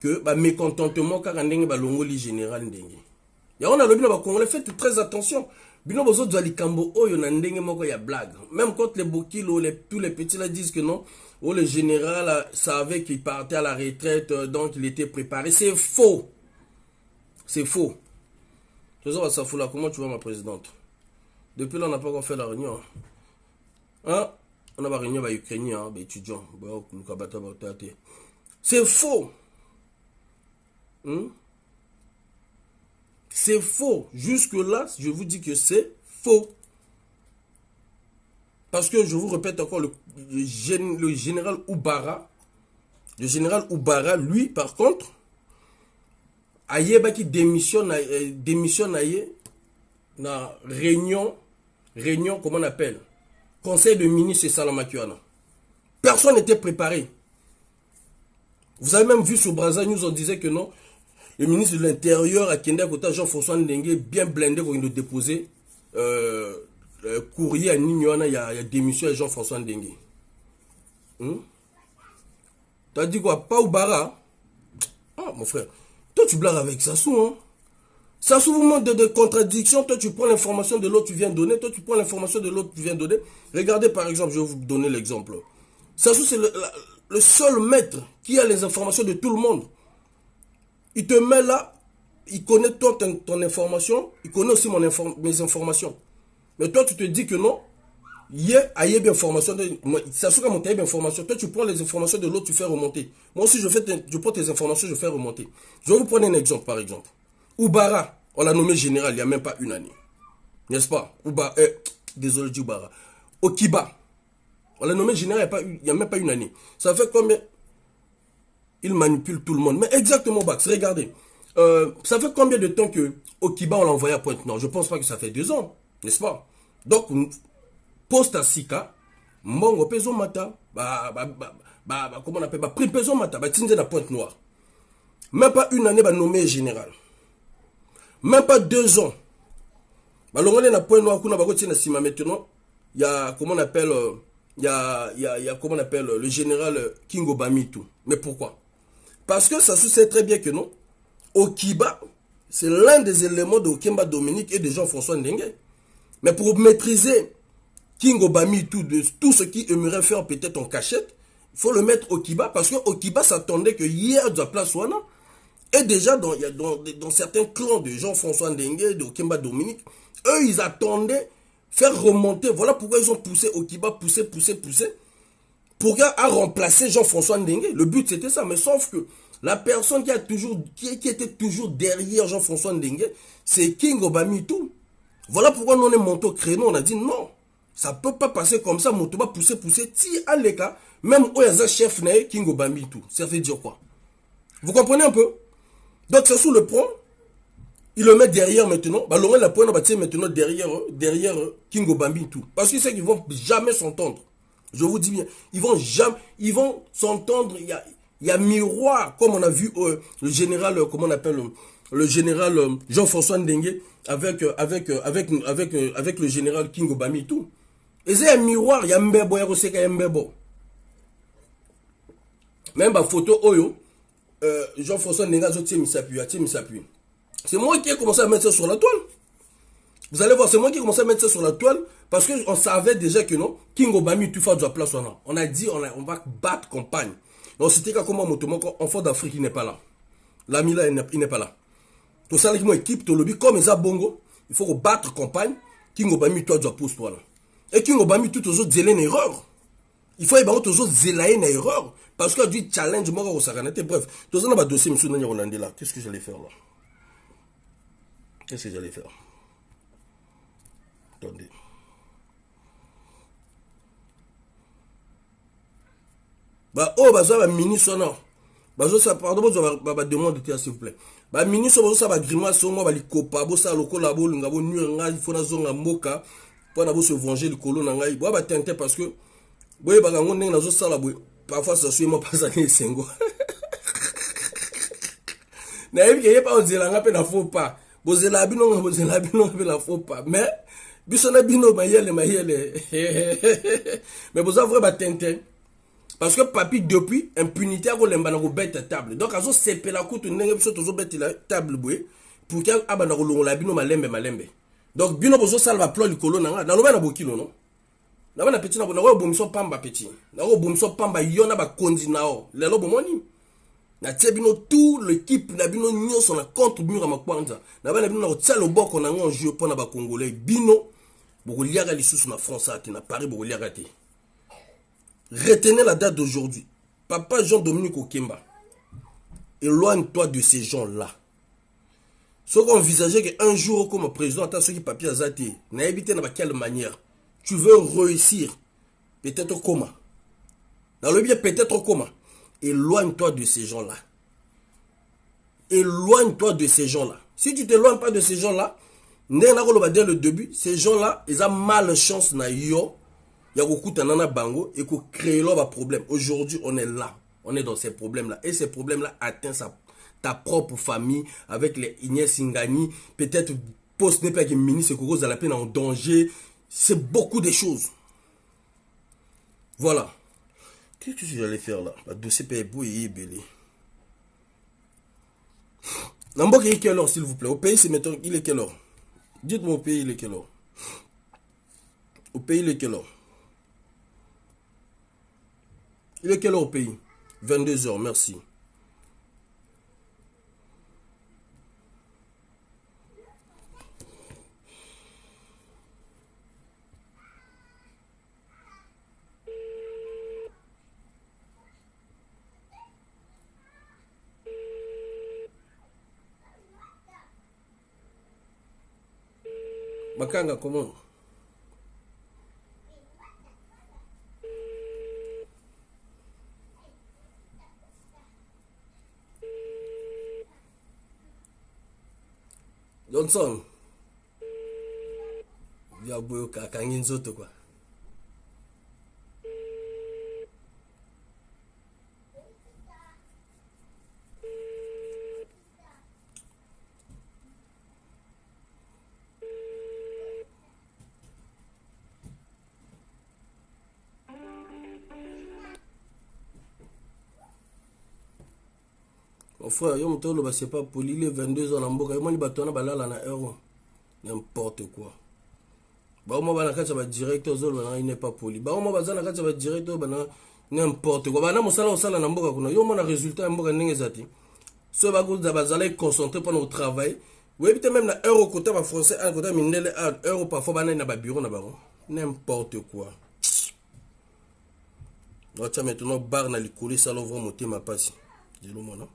que ba mécontentement kaka ndenge ba longoli général ndenge. Ya on a le bino ba congolais, faites très attention. Bino bozo dwa likambo oyo na ndenge moko ya blague. Même quand les bokilo, tous les petits là disent que non, oh le général savait qu'il partait à la retraite, donc il était préparé. C'est faux. C'est faux. Comment tu vois ma présidente? Depuis là, on n'a pas encore fait la réunion. Hein? On a pas réunion avec les Ukrainiens, les étudiants. C'est faux. C'est faux. Jusque-là, je vous dis que c'est faux. Parce que je vous répète encore, le général Oubara, lui, par contre, Ayeba qui démissionne na réunion, comment on appelle, conseil de ministre et Salamakiwana. Personne n'était préparé. Vous avez même vu sur Braza News, on disait que non, le ministre de l'Intérieur à Kenda Kota, Jean-François Ndengue, bien blindé pour nous déposer courrier à Nignoana, il y a démission à Jean-François Ndengue. T'as dit quoi? Pas Oubara? Ah, mon frère. Toi, tu blagues avec Sassou, hein? Sassou vous montre de contradictions. Toi, tu prends l'information de l'autre, tu viens donner. Toi, tu prends l'information de l'autre, tu viens donner. Regardez, par exemple, je vais vous donner l'exemple. Sassou, c'est le seul maître qui a les informations de tout le monde. Il te met là, il connaît toi, ton information, il connaît aussi mes informations. Mais toi, tu te dis que non, il y a bien information. Sassou a monté bien information. Toi, tu prends les informations de l'autre, tu fais remonter. Moi aussi, je prends tes informations, je fais remonter. Je vais vous prendre un exemple, par exemple. Oubara, on l'a nommé général il n'y a même pas une année. N'est-ce pas? Désolé du Oubara. Okiba, on l'a nommé général il n'y a même pas une année. Ça fait combien? Il manipule tout le monde. Mais exactement, Bax, regardez. Ça fait combien de temps que Okiba, on l'a envoyé à Pointe-Nord? Je ne pense pas que ça fait 2 ans. N'est-ce pas? Donc, poste à Sika, Mbongo Pezo Mata, comment on appelle? Prix Pezo Mata, Tinze na Pointe-Noire. Même pas une année, nommé général. Même pas 2 ans. L'ongolais na point noir, maintenant, il y a, comment on appelle, comment on appelle, le général Kingo Bamitou. Mais pourquoi? Parce que ça se sait très bien que non, Okiba, c'est l'un des éléments de Okemba Dominique et de Jean-François Ndengue. Mais pour maîtriser Kingo Bamitou, de tout ce qui aimerait faire peut-être en cachette, il faut le mettre Okiba, parce que Okiba s'attendait que hier, de la place Wana, et déjà, dans certains clans de Jean-François Ndengue, de Okemba Dominique, eux, ils attendaient faire remonter. Voilà pourquoi ils ont poussé Okiba, poussé, pour remplacer Jean-François Ndengue. Le but, c'était ça. Mais sauf que la personne qui était toujours derrière Jean-François Ndengue, c'est Kingo Bamitou. Voilà pourquoi nous, on est monté au créneau. On a dit non, ça ne peut pas passer comme ça. Motoba pousser. Si, à l'écart, même Oyaza chef n'est Kingo Bamitou. Ça veut dire quoi? Vous comprenez un peu? Donc, c'est sous le pont, il le met derrière maintenant. L'on la pointe maintenant derrière Kingo Bambi tout. Parce qu'ils savent qu'ils vont jamais s'entendre. Je vous dis bien, ils vont s'entendre. Il y a miroir, comme on a vu le général, comment on appelle, le général Jean-François Ndengue avec le général Kingo Bambi tout. Et c'est un miroir, il y a Mbebo, il y a Mbebo. Même la photo Oyo. Jean-François Nenga s'appuie. C'est moi qui ai commencé à mettre ça sur la toile. Vous allez voir, c'est moi qui ai commencé à mettre ça sur la toile parce qu'on savait déjà que non, Kingo Bami tu fais de la place. On a dit on va battre campagne. Donc c'était comme un motomoko, enfant d'Afrique, il n'est pas là. L'ami là, il n'est pas là. Tout ça, avec mon équipe, tout le but, comme ils ont bongo, il faut battre campagne. Kingo Bami toi de la pose toi là. Et Kingo Bami tout toujours zélé une erreur. Il faut y toujours zélayer une erreur. Parce que du challenge, moi, au Saranete, bref. Tout ça, on a dossier, monsieur Nanya Hollande là. Qu'est-ce que j'allais faire là? Attendez. Ministre, non. Pardon, demande, s'il vous plaît. Ministre, ça va grimace, moi, li copa, ça, le collabo, l'ungabo, nuanga, il faut na moka, pour se venger, le colo, nangai. Tenter parce que, parfois ça suit moi pas à sengo. Naïm qui pas osé la ngape na faux pas. Bozela bino la faux pas. Mais bisona bino mayele. Mais vous avez vrai tenter. Parce que papi depuis impunité a kolemba na ko bête table. Donc azo sepela kutu ndenge biso tozo bête la table boye pour que abana ko longola bino malembe. Donc bino bozo salva plan likolo nanga na loba na bokilo non. Na bana petit na bona ko bomiso pamba petit. Na ko bomiso pamba yona ba kondi nao. Lelo bomoni. Na tie bino tout l'équipe na bino nyonso na contre bino ma kwanza. Na bana bino na ko tia loboko na ngo jeu pona ba congolais bino boko liaka lisusu na France ati na Paris boko liaka te. Retenez la date d'aujourd'hui. Papa Jean-Dominique Okemba, éloigne-toi de ces gens-là. Ceux qui envisageaient qu'un jour, comme président, attends ceux qui papier à Zati, n'a évité de quelle manière. Tu veux réussir. Peut-être comment. Dans le bien, peut-être comment. Éloigne-toi de ces gens-là. Éloigne-toi de ces gens-là. Si tu ne t'éloignes pas de ces gens-là, dès le début, ces gens-là, ils ont malchance na yo. Il y a beaucoup de bango et qu'on crée là un problème. Aujourd'hui, on est là. On est dans ces problèmes-là. Et ces problèmes-là atteignent ta propre famille avec les Ignace Singani. Peut-être poste n'est pas que ministre cause à la peine en danger. C'est beaucoup de choses. Voilà. Qu'est-ce que j'allais faire là? Le dossier PEBO est belé. Namboka, il est quelle heure, s'il vous plaît? Au pays, c'est maintenant, il est quelle heure? Dites-moi au pays, il est quelle heure? Au pays, il est quelle heure? Il est quelle heure au pays? 22 h, merci. Makanga, comment? Johnson. Il y a beaucoup de kangin zoto quoi. Mon frère, yo mtolo ba c'est pas poli les 22 ans na mboka yo moni batona balala na euro. N'importe quoi. Ba mo bana kacha ba directeur zolo bana il n'est pas poli. Ba mo bazana kacha ba directeur bana n'importe quoi. Bana musala osala na mboka kuna yo mona résultat ya mboka ndenge zati. So ba ko za bazala concentré pendant au travail. Oui, peut-être même na euro côté ba français un côté minele euro parfois bana na ba bureau na ba. N'importe quoi. Donc tu maintenant bar na likoli ça l'ouvre monter ma passe. Dis le mona.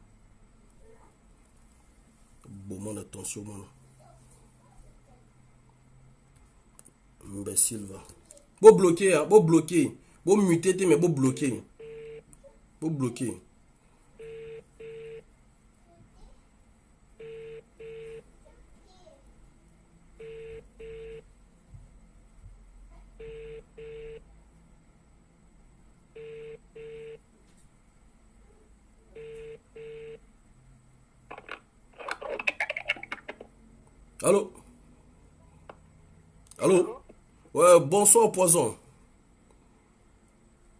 Bon, mon attention, mon. Imbécile, va. Beau bloquer, hein, beau bloquer. Beau muter, mais beau bloquer. Beau bloquer. Allô? Allô? Ouais, bonsoir, poison.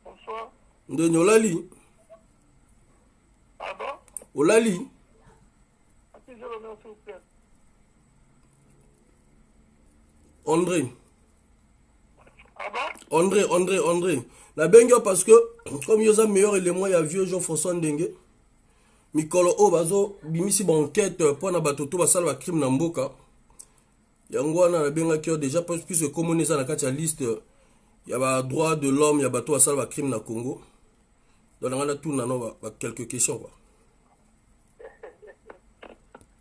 Bonsoir. De Olali. Pardon? Olali. À qui je reviens, s'il vous plaît? André. Pardon? André. La benga parce que, comme il y a meilleur élément, il y a vieux Jean-François Ndengue. Mikolo Obazo, bimisi ba enquête pour na batoto ba sala ba crime na mboka. Yango wana na benga ki déjà puisque comme on est dans la liste, il y a droit de l'homme, il y a bateau ba sala ba crime na Congo. Donc on a tout nano ba quelques questions quoi.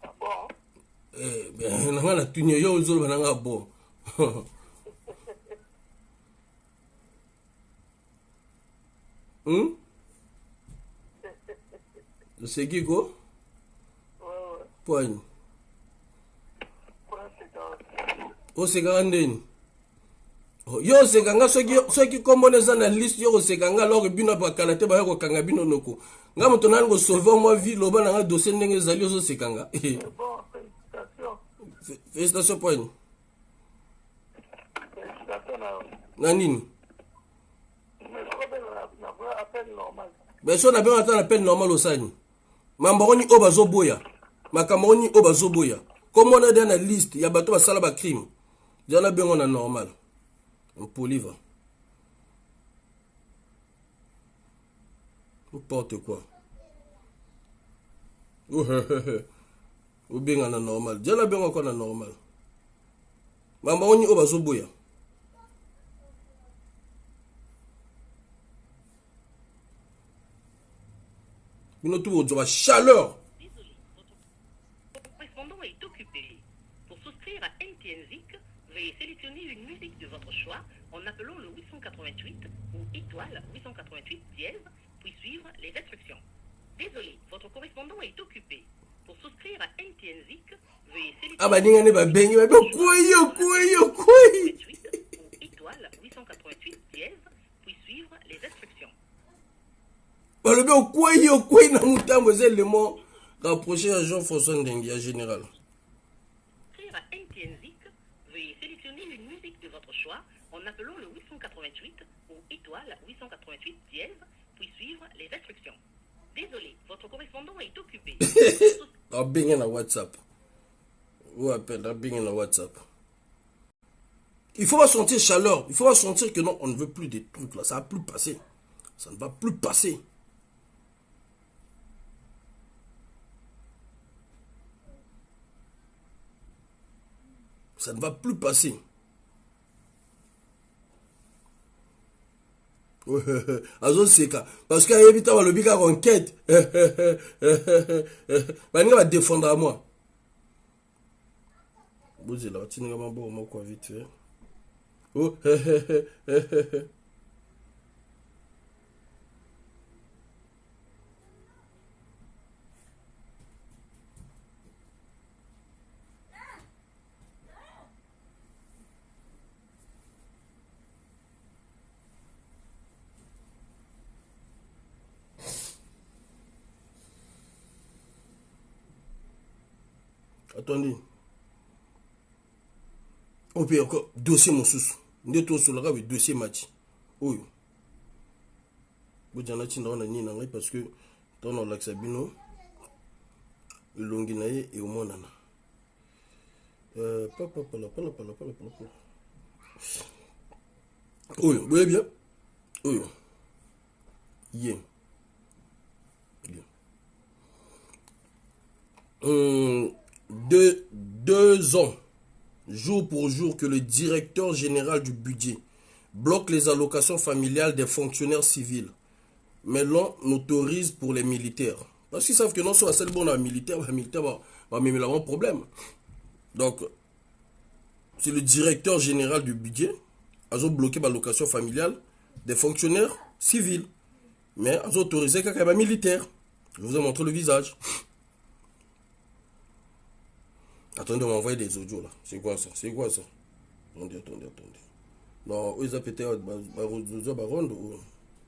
Ah bon? Eh ben on a tout yo zolo bananga bon. C'est qui quoi? Ouais. Point. Point, c'est dans... O sekanga yo sekanga soki komona za na liste yo sekanga loko bino pa kalate ba ko kanga bino noko nga moto nani ko sauver moi vie loba na dossier ndenge zali zo sekanga. Bon, félicitations. Félicitations point. Félicitations. Na nini? Mais je rappelle la vraie appel, non? Mais si on a bien un appel normal au Sani. Mambaroni Obazo Boya. Makamoni Obazo Boya. Comme on a dans la liste, il y a bateau à Salaba crime. Il y en a bien on a normal. On polive. N'importe quoi. Ou bien on a normal. Il y en a bien on a normal. Mambaroni Obazo Boya. Nous avons la chaleur. Désolé, votre correspondant est occupé. Pour souscrire à NTN-Zik, veuillez sélectionner une musique de votre choix en appelant le 888 ou étoile 888 dièse, puis suivre les instructions. Désolé, votre correspondant est occupé. Pour souscrire à NTN-Zik, veuillez sélectionner Ah bah n'ingane ba bengi ba koyo. 88 ou étoile 888 dièse, puis suivre les instructions. Bah le bien koyo na mutambo c'est le mot rapproché à Jean-François Ndengi en général. Souscrire à NTN-Zik, veuillez sélectionner une musique de votre choix en appelant le 888 ou étoile 888 dièse, puis suivre les instructions. Désolé, votre correspondant est occupé. Ah bengi na WhatsApp. Ou appelle la bengi na WhatsApp. Il faut pas sentir chaleur, il faut pas sentir que non, on ne veut plus des trucs là, ça va plus passer. Ça ne va plus passer. Ça ne va plus passer. Azo seka parce que évita le bika enquête. Bani va défendre à moi. Bozi la tinga mambo mo quoi vite fait. Oh. Attendez. On peut encore dossier mon sous. Ndeto sur le dossier match. Oui. Bojana tinda on a ni nangai parce que dans l'axabino Longinaye et au monana. Papa. Oui, vous voyez bien. Oui. Yeah. 2 ans, jour pour jour, que le directeur général du budget bloque les allocations familiales des fonctionnaires civils. Mais l'on autorise pour les militaires. Parce qu'ils savent que non, soit c'est bon à militaire va même avoir un problème. Donc, c'est le directeur général du budget a bloqué l'allocation familiale des fonctionnaires civils. Mais a autorisé quelqu'un militaire. Je vous ai montré le visage. Attendez, on m'a envoyé des audios là. C'est quoi ça? Attendez. Non, ils ont pété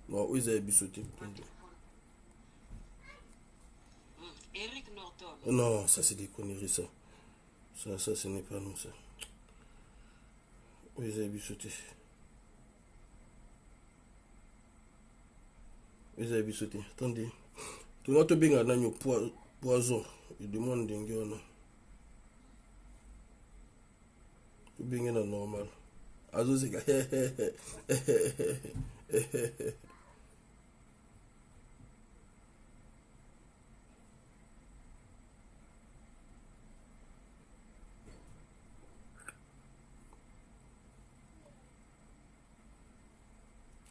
non, ils ont bisouté. Eric Norton. Non, ça c'est des conneries ça. Ça ce n'est pas nous ça. Ils ont bisouté. Attendez. Tu vas te bien dans le poison. Il demande d'un gars. Bien normal. Azo c'est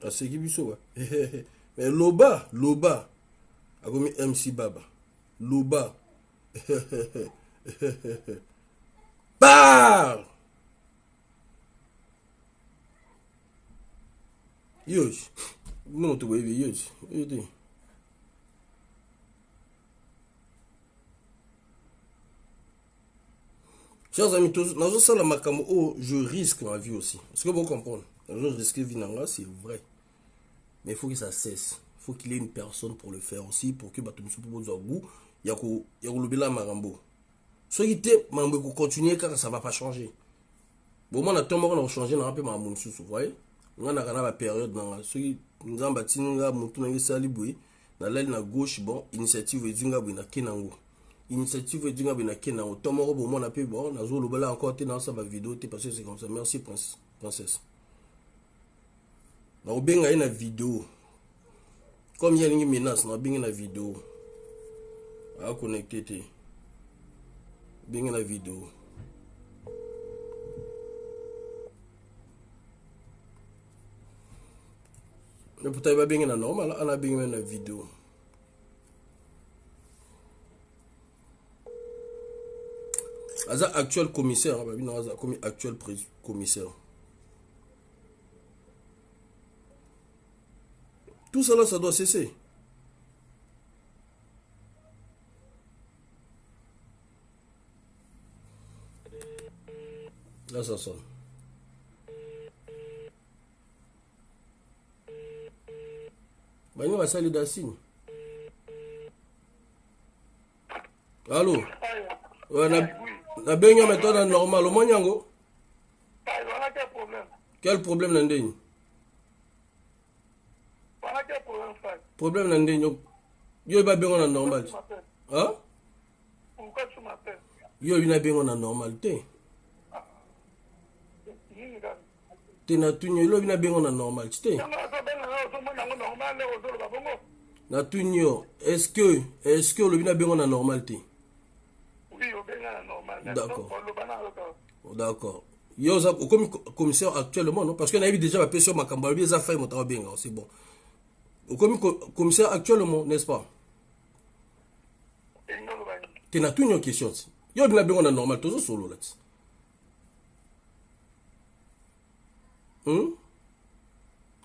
ah c'est qui biso mais Loba a commis MC Baba Loba Parle. Yosh. Non, tu vois, yosh. Chers amis, dans ça, je risque ma vie aussi. Est-ce que vous comprenez? Je risque vie, c'est vrai. Mais il faut que ça cesse. Il faut qu'il y ait une personne pour le faire aussi, pour que tu me supposes au goût. Il y a le marambo. Ce qui était, je vais continuer car ça ne va pas changer. Bon, moi, on a changé, on a un peu ma vous voyez? On a une période dans ce qui nous a bâti, nous a montré, nous a saliboué. na lali na gauche bon initiative edunga bina kenango initiative edunga bina kenango tomoko bomona pe bon nazo lobala encore te na sa ba vidéo te parce que c'est comme ça merci princesse na obenga ina vidéo comme il y a une menace na benga na vidéo a connecter te benga na vidéo mais pourtant il va benga na normal on a benga na vidéo Aza actuel commissaire, actuel commissaire. Tout ça là, ça doit cesser. Là, ça sonne. Bah, nous, on va saluer d'Assigne. Allô? Ouais, na benga méthode normale. Au moins, yango? Quel problème? Quel problème, Nandéni? Quel problème, frère? Problème, Nandéni. Yo, il va bien en normal. Hein? Pourquoi tu m'appelles? Yo, il va bien en normalité. T'es na tunyo, il va bien en normal. Tu na tunyo, est-ce que le bien bien en normalité? Oui, au bien en normal. D'accord. D'accord. Yo, comme commissaire actuellement, non? Parce qu'on a eu déjà la pression, ma campagne, les affaires, mon travail bien, c'est bon. Comme commissaire actuellement, n'est-ce pas? T'es na tunyo question. Yo, bien bien en normal, toujours solo là.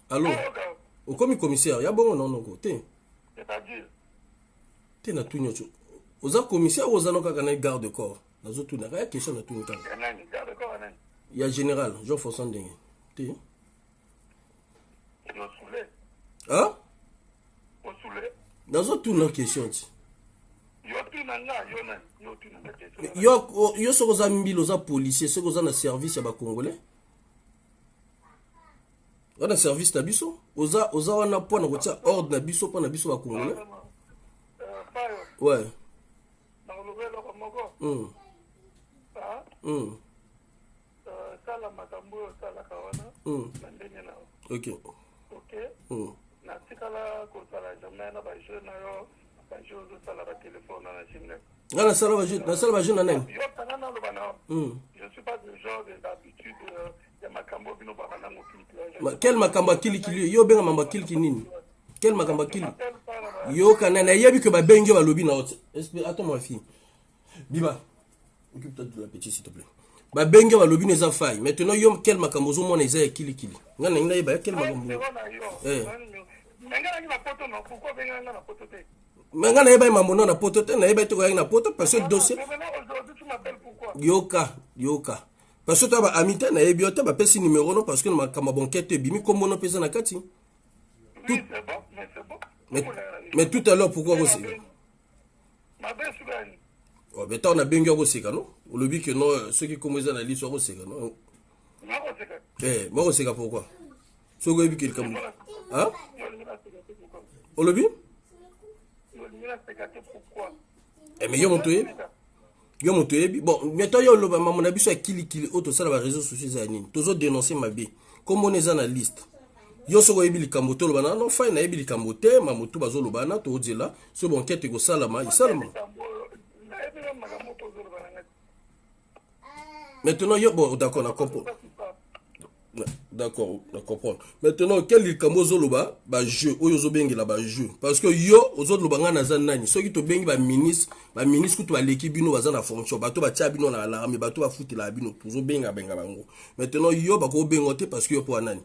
Allô? Comme commissaire, il y a bon non côté. C'est-à-dire? T'es na tunyo. Oza commissaire ou oza noka kana garde corps. Nazo tuna ya question na tunyo. Garde corps nani? Il y a général Jean François Ndenge. T'es? Yo soulé. Hein? Yo soulé. Nazo tuna question. Yo tuna nga, yo nani? Yo tuna nga question. Yo soko za mbilo za policier, soko za na service ya ba congolais. On a service na biso, oza wana po na kotia ordre na biso po na biso ba congolais. Ouais. Dans le vélo comme moko. Ah. Sala makambo sala kawana. Ndenge na. OK. OK. Na tikala ko sala jamais na ba jeune na yo, ba jeune sala ba téléphone na chimne. Na sala ba jeune na nani? Yo tanana lo bana. Je suis pas du genre d'habitude ya makambo bino ba bana mo clip. Quel makambo akili kili yo benga mamba kili nini? Quel makambo akili? Yo kanana yebi que ba bengi ba lobi na hot. Attends ma fille. Biba. Occupe-toi de la petite s'il te plaît. Ba bengi ba lobi neza faille. Maintenant yo quel makambo zo mona eza akili kili. Ngana ngina yeba quel makambo? Ngana ngina poto no pourquoi benga ngana poto te? Ngana yeba mambo na poto te na yeba to na poto parce que dossier. Aujourd'hui tu m'appelles pourquoi? Yoka. Parce que tu as amité na ebiote ba pesi numéro non parce que ma banquette bimi comme on pesa na kati. Oui, c'est bon, mais c'est bon. Mais tout à l'heure pourquoi aussi? Ma belle souveraine. Oh, mais t'as on a bengi au seka non? Ou le but que non ceux qui commencent à la liste au seka non? Moi au seka pourquoi? Ce que il comme hein? Au le but? Pourquoi? Mais yo montoye. Yo motoyebi bon meto yo loba mama na biso akili auto sala ba réseaux sociaux za nini tozo dénoncer mabe comme on est dans la liste yo soko yebi likambo to loba na non fine na yebi likambo te mamoto bazo loba na to dila so bon kete ko salama isalama maintenant yo bon d'accord na comprendre d'accord na comprendre maintenant quel likambo zo loba ba jeu oyo zo bengela ba jeu parce que yo ozo loba nga na zanani soki to bengi ba ministre kutu ba l'équipe bino baza na fonction bato ba tia bino na alarme bato ba futela bino tozo benga bango maintenant yo ba ko bengote parce que yo po anani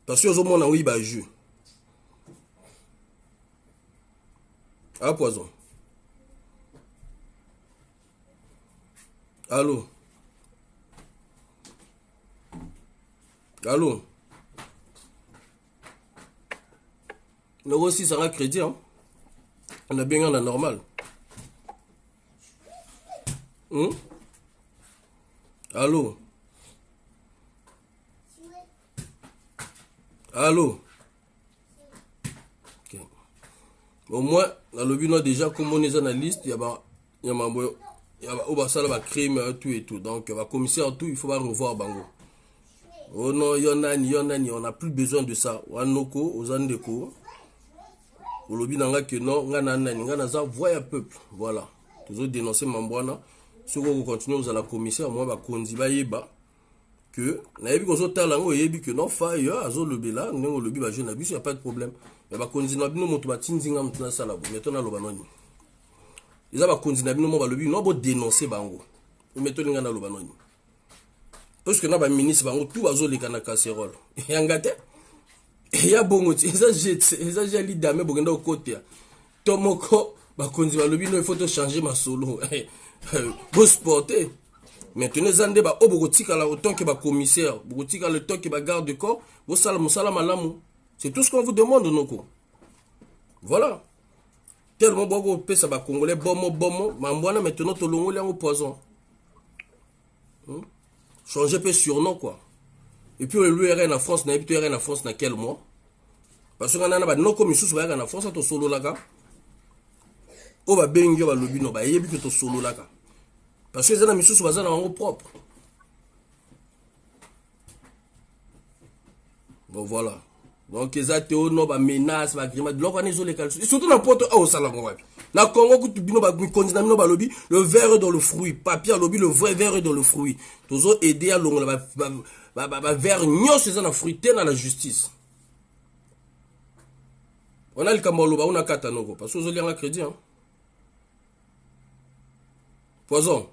parce que ozo mona oui ba jeu à poison. Allô? Allô? Nous aussi, ça a crédit. Hein? On a bien en normal. Allô? Allô? Okay. Au moins, dans le but, déjà, comme on est analyste, il y a un crime, tout et tout. Donc, le commissaire, tout, il faut revoir Bango. Oh non, on n'a plus besoin de ça. Wanoko, Ozandeko. Au lobby, que non, voyez peuple. Voilà. Toujours dénoncer Mambouana. Si vous continuez, vous allez la commissaire, moi, Kondiba Yeba. Que, naïbi kozo talango yebi que non fa yo azo lobela nengo lobi ba jeune abus, y a pas de problème. Mais ba konzina bino moto ba tinzinga mutuna sala bo metona loba noni. Ils ba konzina bino mo ba lobi no bo dénoncer bango. Metona ngana loba noni. Parce que na ba ministre bango tout bazo leka na casserole. Yangate. Ya bongo ti eza jeli dame bogenda au côté. Tomoko ba konzina lobi no il faut to changer ma solo. Bo sporter. Maintenant, zande ba obogotika la autant que ba commissaire, bogotika le temps que ba garde de corps, vous salam malamu. C'est tout ce qu'on vous demande noko. Voilà. Tellement bogo pesa ba congolais bomo mambwana maintenant to longole en poison. Changer peu surnom quoi. Et puis l'URN en France, na l'URN en France na quel mois? Parce que nana ba non comme sous ba en France to solo laka. O ba bengi ba lobino ba yebi que to solo laka. Parce que les amis sont basés dans leur propre. Bon voilà. Donc les athées no ba menace ba grima de l'organisation les calculs. Surtout dans porte au salon wapi. Na Congo ku bino ba konzina no ba lobby le verre dans le fruit, papier lobby le vrai verre dans le fruit. Toujours aider à longue ba verre nyo c'est dans fruit dans la justice. On a le kamolo ba on a katanoko parce que vous avez un crédit hein. Poison.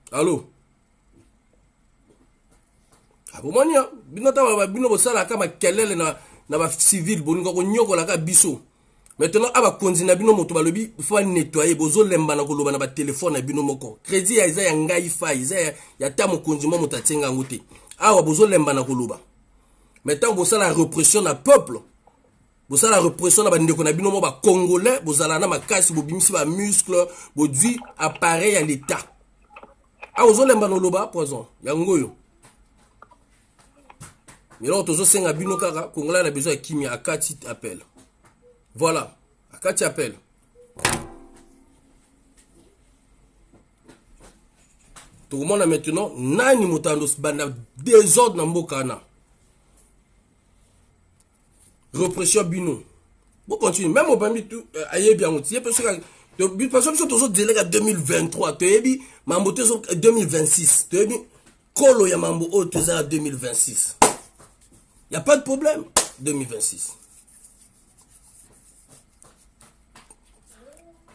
Allô? Abomania, binota bino bosala kama kelele na ba civil boninga ko nyoko la ka biso. Maintenant aba konzina bino moto balobi faut nettoyer bozo lemba na koloba na ba téléphone na bino moko. Crédit ya iza ya ngai fa iza ya tamo konzima moto atenga ngote. Awa bozo lemba na koloba. Maintenant bosala répression na peuple. Bosala répression na ba ndeko na bino mo ba congolais bozala na makasi bobimisi ba muscle bodui appareil à l'état. Ah, vous avez un poison. Yangoyo. Mais là, vous avez un binokara. Congolais a besoin de Kimi. Akati appelle. Voilà. Akati appelle. Tout le monde a maintenant. Nani motandos banda désordre dans Mbokana. Repression bino. Bon, continue. Même au Bambi, aïe bien, on tient parce que. Parce que nous sommes délégués à 2023, tu as dit, Mambo 2026, tu as dit, Kolo ya Mambo o tu à 2026. Il n'y a pas de problème, 2026.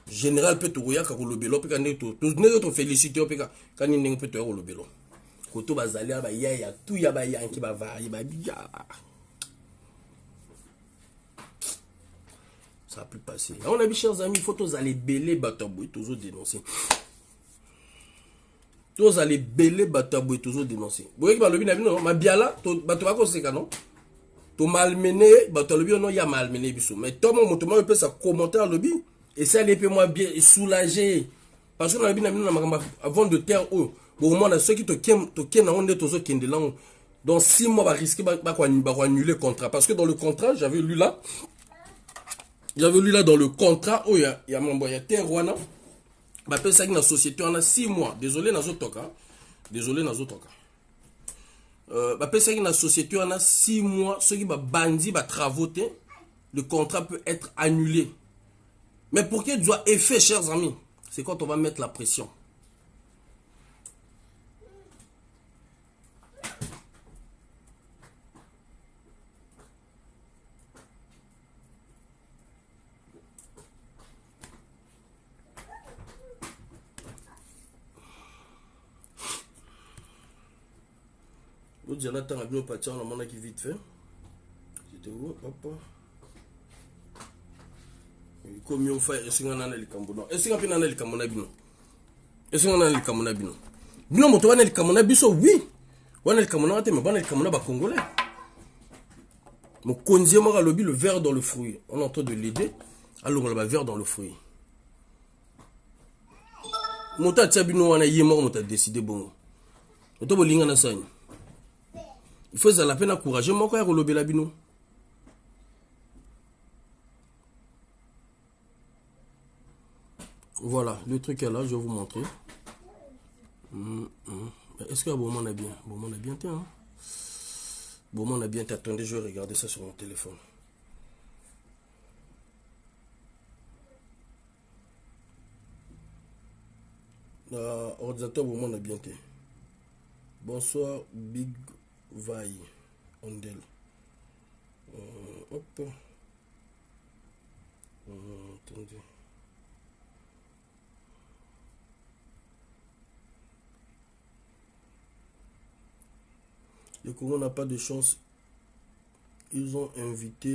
Général peut te rouiller quand le bélo, puis quand tu féliciter, puis quand il peut te rouiller le bélo. Quand tu vas aller à Yaya, tout y a Bayan qui va varier, ça a pu passer. On a vu, chers amis, il faut tous aller belé Bataboué, toujours dénoncer. Tous aller belé Bataboué, toujours dénoncer. Vous voyez que le bien, non, ma biala, tu vas conseiller, non? Tu malmené, Bataboué, non, il y a malmené, mais toi, mon mouvement, peut ça commenter à l'objet, et ça, les peu moins bien soulagé. Parce que dans le bien, avant de terre, au moment où ceux qui te ken, on est toujours ken de là, dans 6 mois, va risquer, va annuler le contrat. Parce que dans le contrat, j'avais lu là dans le contrat, où il y a mon boy, il y a terre, ouana, bah, peut ça une société, on a 6 mois. Désolé, Nazotoka. Bah, peut ça une société, on a 6 mois. Ceux qui va bandi, va travaux, le contrat peut être annulé. Mais pour qu'il doit effet, chers amis, c'est quand on va mettre la pression. Jonathan a bien parti, on a mon qui vite fait. C'était où, papa? Comme on fait, est-ce qu'on a les cambodans? Est-ce qu'on a les cambodabino? Est-ce qu'on a les cambodabino? Bino, mon toit, les cambonabiso, oui. On a les cambodabino, mais on a les cambodabas congolais. Mon condier m'a lobby le verre dans le fruit. On est en train de l'aider. Alors, on a le verre dans le fruit. Mon tas, Tiabino, on a yémor, on a décidé bon. On a bolinga na sagne. Il faut la peine encourager mon frère au lobby labino. Voilà, le truc est là, je vais vous montrer. Est-ce que Beaumont on a bien? Beaumont on a bien, hein? Beaumont on a bien. Attendez, je vais regarder ça sur mon téléphone. Ordinateur Beaumont on a bien. Bonsoir, Big Vai. Ondel. Hop. Attendez. Le Congo n'a pas de chance. Ils ont invité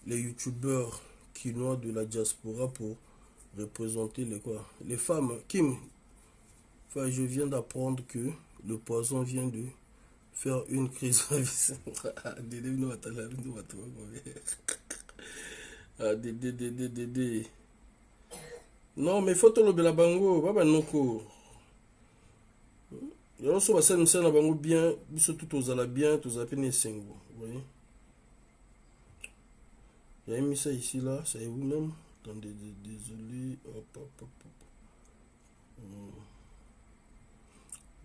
les youtubeurs quinois de la diaspora pour représenter les femmes. Kim, enfin, je viens d'apprendre que le poison vient de faire une crise. Non, mais faut le la bango, baba noko. Yo so basel na bango bien, biso tout ozala bien, tozapene sengo, vous voyez? J'ai mis ça ici là, c'est vous-même. Attendez, désolé. Hop.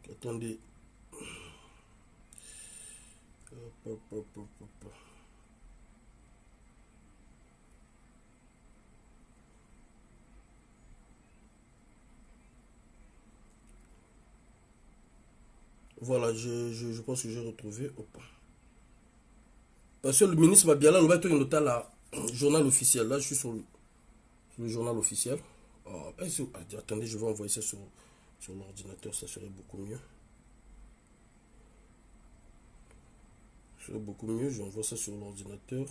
Attendez. Hop. Voilà, je pense que j'ai retrouvé. Hop. Parce que le ministre Mabiala, le bateau, il note là, journal officiel. Là, je suis sur le journal officiel. Attendez, je vais envoyer ça sur l'ordinateur, ça serait beaucoup mieux. J'envoie ça sur l'ordinateur.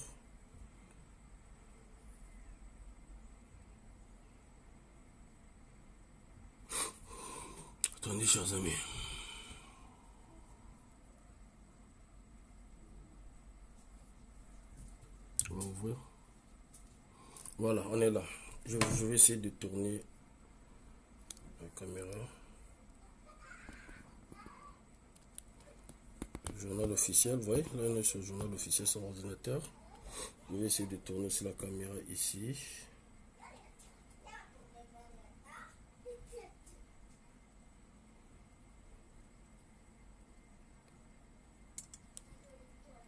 Attendez, chers amis. On va ouvrir. Voilà, on est là. Je vais essayer de tourner la caméra. Journal officiel, vous voyez, là on est sur le journal officiel sur l'ordinateur. Je vais essayer de tourner sur la caméra ici.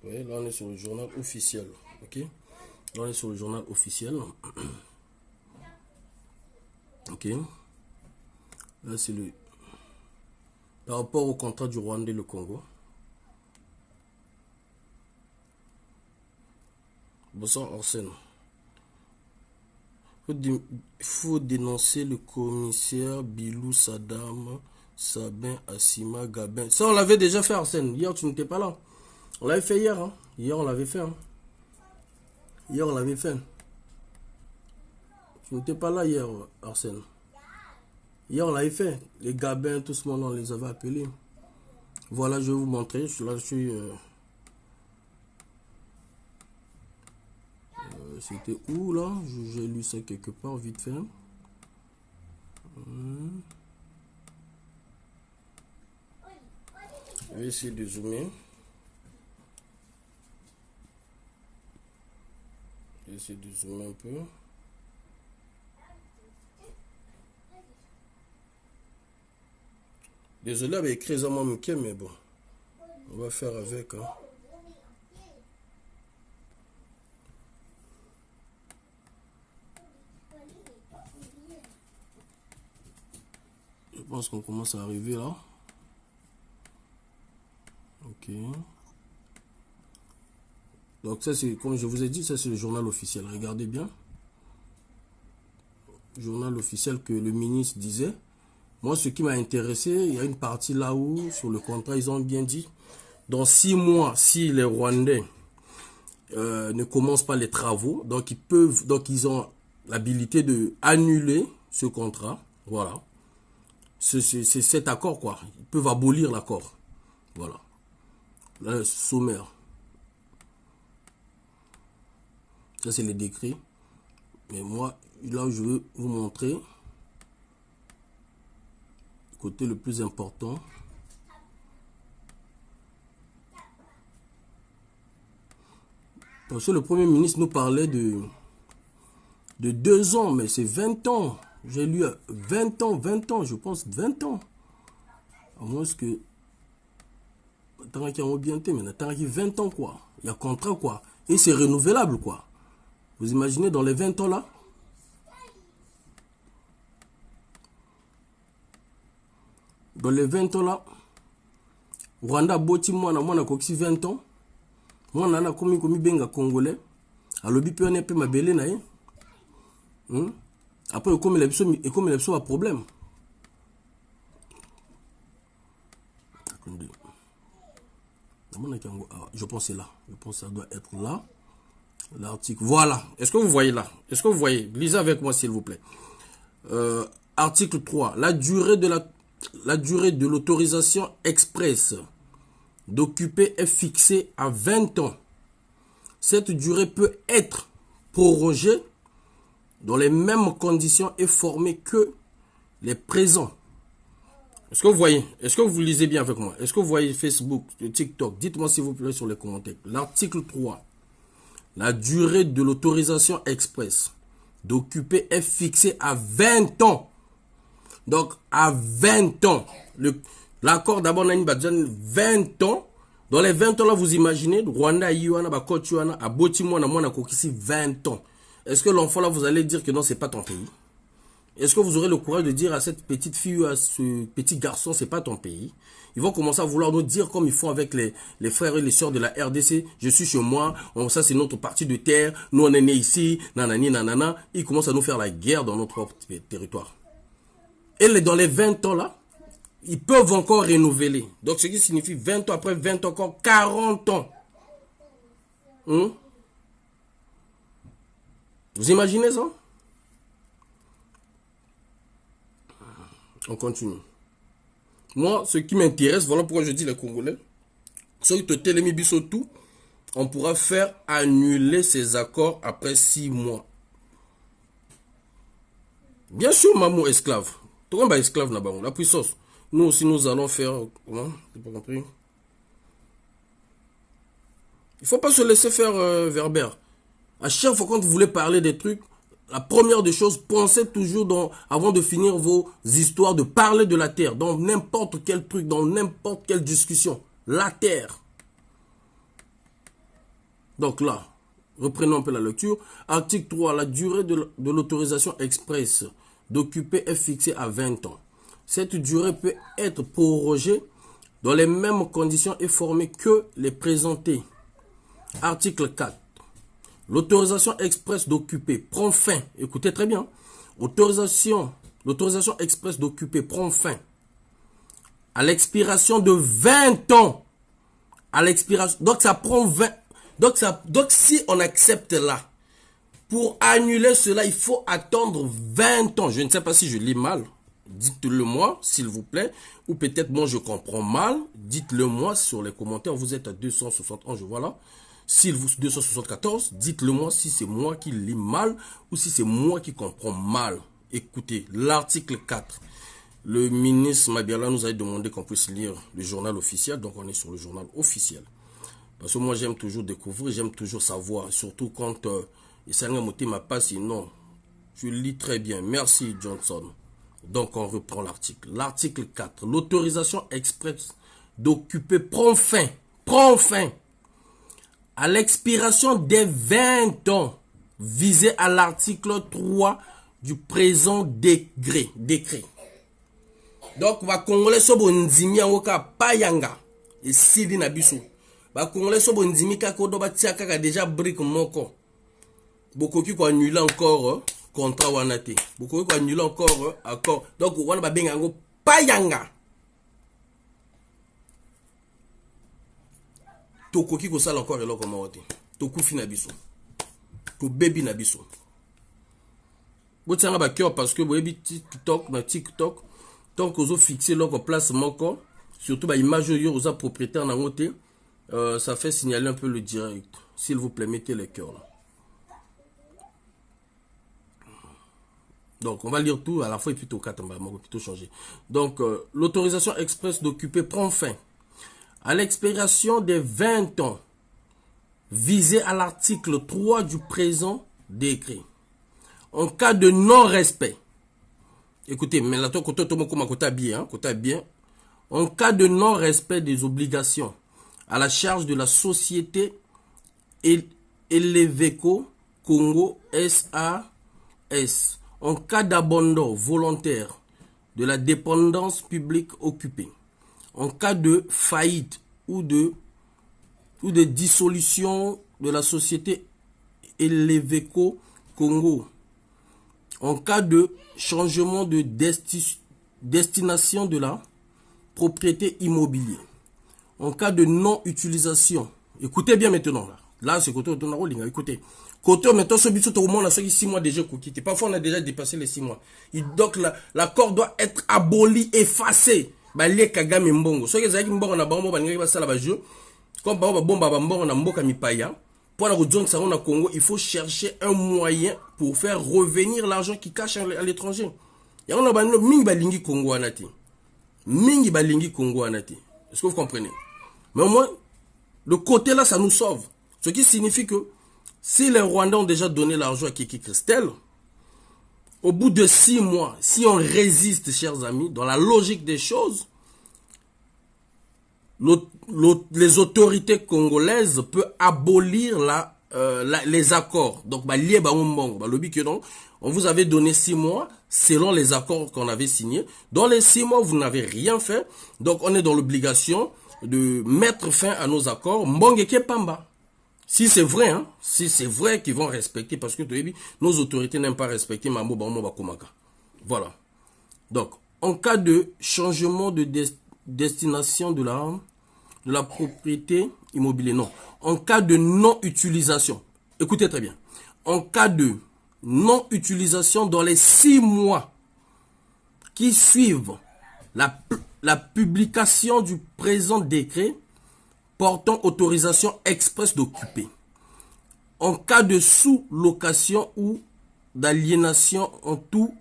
Vous voyez, là on est sur le journal officiel. Ok, là on est sur le journal officiel. Ok, là c'est le par rapport au contrat du Rwanda et le Congo. Bonsoir Arsène. Il faut dénoncer le commissaire Bilou Saddam Sabin Assima Gabin. Ça on l'avait déjà fait Arsène. Hier tu n'étais pas là. On l'avait fait hier. Hein. Hier on l'avait fait. Hein. Hier on l'avait fait. Tu n'étais pas là hier Arsène. Hier on l'avait fait. Les Gabins, tout ce monde on les avait appelés. Voilà, je vais vous montrer. Je suis c'était où là? J'ai lu ça quelque part vite fait. Je vais essayer de zoomer. Je vais essayer de zoomer un peu. Désolé avec écrit ça moi mais bon. On va faire avec. Hein. Je pense qu'on commence à arriver là. Ok. Donc ça c'est, comme je vous ai dit, ça c'est le journal officiel. Regardez bien. Journal officiel que le ministre disait. Moi ce qui m'a intéressé, il y a une partie là où sur le contrat ils ont bien dit. Dans 6 mois, si les Rwandais ne commencent pas les travaux, donc ils ont l'habilité de annuler ce contrat. Voilà. C'est cet accord quoi. Ils peuvent abolir l'accord. Voilà. Là, sommaire. Ça c'est les décrets. Mais moi, là je veux vous montrer le côté le plus important. Parce que le Premier ministre nous parlait de 2 ans, mais c'est 20 ans. J'ai lu 20 ans, je pense 20 ans. À moins que... Tant qu'il y a bien été, mais tant qu'il y a 20 ans, quoi. Il y a contrat, quoi. Et c'est renouvelable, quoi. Vous imaginez dans les 20 ans, là? Dans les 20 ans, là, Rwanda, Boti, moi, na koksi 20 ans. Moi, na komi benga congolais. Alors, bi peut peu ma belé, na. Après, comme il a un problème. Je pense que c'est là. Je pense que ça doit être là. L'article. Voilà. Est-ce que vous voyez là? Est-ce que vous voyez? Lisez avec moi, s'il vous plaît. Article 3. La durée de l'autorisation express d'occuper est fixée à 20 ans. Cette durée peut être prorogée dans les mêmes conditions et formée que les présents. Est-ce que vous voyez? Est-ce que vous lisez bien avec moi? Est-ce que vous voyez Facebook, TikTok? Dites-moi s'il vous plaît sur les commentaires. L'article 3. La durée de l'autorisation express d'occuper est fixée à 20 ans. Donc, à 20 ans. L'accord d'abord, on a une 20 ans. Dans les 20 ans là, vous imaginez, Rwanda, Yuana, Bakotuana, à Botimouana, Mouana, Kokisi, 20 ans. Est-ce que l'enfant là, vous allez dire que non, c'est pas ton pays? Est-ce que vous aurez le courage de dire à cette petite fille ou à ce petit garçon, c'est pas ton pays? Ils vont commencer à vouloir nous dire comme ils font avec les frères et les sœurs de la RDC. Je suis chez moi, ça c'est notre partie de terre, nous on est nés ici, nanani, nanana. Ils commencent à nous faire la guerre dans notre propre territoire. Et dans les 20 ans là, ils peuvent encore renouveler. Donc ce qui signifie 20 ans après 20 ans, encore 40 ans. Vous imaginez ça? On continue. Moi, ce qui m'intéresse, voilà pourquoi je dis les Congolais, ceux qui te télémi biso tout, on pourra faire annuler ces accords après 6 mois. Bien sûr, maman esclave. Tout le monde est esclave là-bas, la puissance. Nous aussi, nous allons faire... Comment? T'as pas compris? Il ne faut pas se laisser faire Verbère. À chaque fois quand vous voulez parler des trucs, la première des choses, pensez toujours avant de finir vos histoires, de parler de la terre, dans n'importe quel truc, dans n'importe quelle discussion. La terre. Donc là, reprenons un peu la lecture. Article 3, la durée de l'autorisation express d'occuper est fixée à 20 ans. Cette durée peut être prorogée dans les mêmes conditions et formée que les présentées. Article 4. L'autorisation express d'occuper prend fin. Écoutez très bien. L'autorisation express d'occuper prend fin à l'expiration de 20 ans. À l'expiration. Donc ça prend 20. Donc si on accepte là, pour annuler cela, il faut attendre 20 ans. Je ne sais pas si je lis mal. Dites-le moi, s'il vous plaît. Ou peut-être moi je comprends mal. Dites-le moi sur les commentaires. Vous êtes à 271, je vois là. Si vous 274, dites-le moi si c'est moi qui lis mal ou si c'est moi qui comprends mal. Écoutez, l'article 4. Le ministre Mabiala nous a demandé qu'on puisse lire le journal officiel. Donc on est sur le journal officiel. Parce que moi j'aime toujours découvrir, j'aime toujours savoir. Surtout quand Isanga Moti m'a pas sinon. Je lis très bien. Merci Johnson. Donc on reprend l'article. L'article 4. L'autorisation express d'occuper prend fin. Prend fin. À l'expiration des 20 ans visés à l'article 3 du présent décret. Donc, va congolais sobo nzimi angoka payanga et sidi na biso. Va congolais sobo nzimi kako do batia kaka déjà brique moko. Bokoki ko annuler encore contrat wana te. Bokoki ko annuler encore accord. Donc wana ba benga ngo payanga. Tokoki ko sala encore eloko mawote. Tokufi na biso. To baby na biso. Botsanga ba cœur parce que boyebi TikTok tant que vous fixez leur place manquant, surtout bah image aux propriétaires dans côté, ça fait signaler un peu le direct. S'il vous plaît, mettez les cœurs là. Donc on va lire tout à la fois et plutôt 4 on va plutôt changer. Donc l'autorisation express d'occuper prend fin à l'expiration des 20 ans visés à l'article 3 du présent décret. En cas de non-respect Écoutez, mais là, côté bien, en cas de non-respect des obligations à la charge de la société Eleveco Congo SAS, en cas d'abandon volontaire de la dépendance publique occupée, en cas de faillite ou de dissolution de la société Eleveco Congo, en cas de changement de destination de la propriété immobilière, en cas de non-utilisation. Écoutez bien maintenant là. Là, c'est côté de la écoutez. Côté maintenant, ce but, au moins, 6 mois déjà quitté. Parfois, on a déjà dépassé les 6 mois. Donc, l'accord doit être aboli, effacé. Les Kagame Mbongo. Ce qui est Mbongo na Bango, comme Mbongo na Mboka Mipaya, pour la route de Congo, il faut chercher un moyen pour faire revenir l'argent qui cache à l'étranger. Il y a un mingi balingi Congo anati. Mingi balingi Congo anati. Est-ce que vous comprenez? Mais au moins, le côté là, ça nous sauve. Ce qui signifie que si les Rwandais ont déjà donné l'argent à Kiki Christelle, au bout de 6 mois, si on résiste, chers amis, dans la logique des choses, les autorités congolaises peuvent abolir les accords. Donc, on vous avait donné 6 mois selon les accords qu'on avait signés. Dans les 6 mois, vous n'avez rien fait. Donc, on est dans l'obligation de mettre fin à nos accords. Mbongeke Pamba. Si c'est vrai, hein, si c'est vrai qu'ils vont respecter, parce que nos autorités n'aiment pas respecter Mambo Bambo Bakomaka. Voilà. Donc, en cas de changement de destination de la propriété immobilière, non. En cas de non-utilisation, écoutez très bien. En cas de non-utilisation dans les 6 mois qui suivent la publication du présent décret portant autorisation express d'occuper. En cas de sous-location ou d'aliénation en tout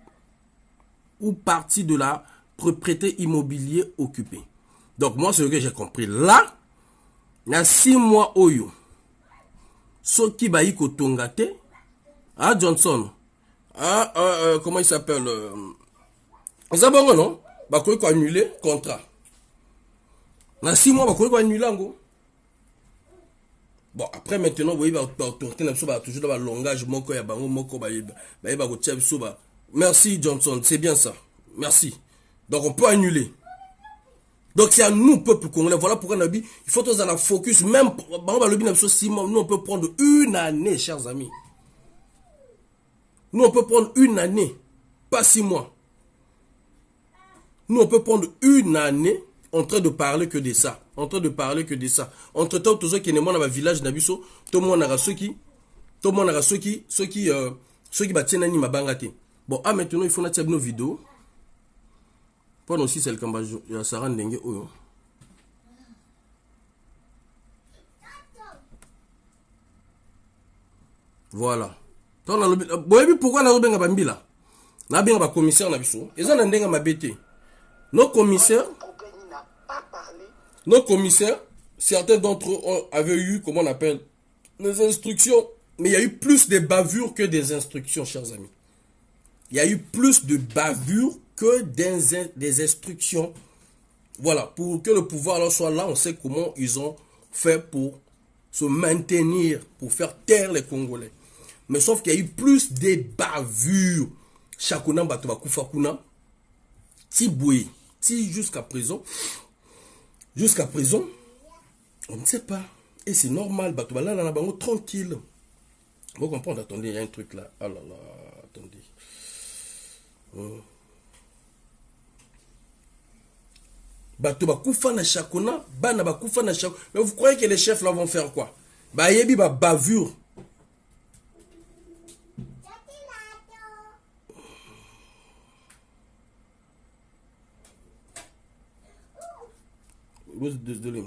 ou partie de la propriété immobilière occupée. Donc moi, c'est ce que j'ai compris. Là, il y a 6 mois oyo. Ce qui va y kotongate, Johnson, comment il s'appelle? Zabongo, non? Bah, quoi annuler contrat. Dans 6 mois, bah, quoi annuler ngo. Bon, après, maintenant, vous voyez, toujours dans le langage, merci, Johnson, c'est bien ça. Merci. Donc, on peut annuler. Donc, c'est à nous, peuple congolais. Voilà pourquoi, il faut tous en focus. Même, nous, on peut prendre 1 année, chers amis. Nous, on peut prendre 1 année, pas 6 mois. Nous, on peut prendre 1 année en train de parler que de ça. Entre temps, tous ceux qui sont dans le village Nabiso, tout le monde a ceux qui battent ma bangate. Bon, maintenant, il faut que nos vidéos. Pour nous aussi, c'est le cambajo. Il y a Sarah Ndenge. Voilà. Pourquoi on a bien Bambila? On a bien un commissaire Nabiso. Ils ont un dengue ma bête. Nos commissaires, certains d'entre eux avaient eu, comment on appelle, des instructions. Mais il y a eu plus de bavures que des instructions, chers amis. Il y a eu plus de bavures que des instructions. Voilà, pour que le pouvoir soit là, on sait comment ils ont fait pour se maintenir, pour faire taire les Congolais. Mais sauf qu'il y a eu plus de bavures. Chakuna Batoba Koufakuna, Tiboué, jusqu'à présent, on ne sait pas. Et c'est normal, Batoba là, là, tranquille. Vous comprenez, attendez, il y a un truc là. Ah là là, attendez. Batoba Koufa na Chakuna, Bana Bakoufa na Chakuna. Mais vous croyez que les chefs là vont faire quoi? Bah, yebi ba bavure. Désolé.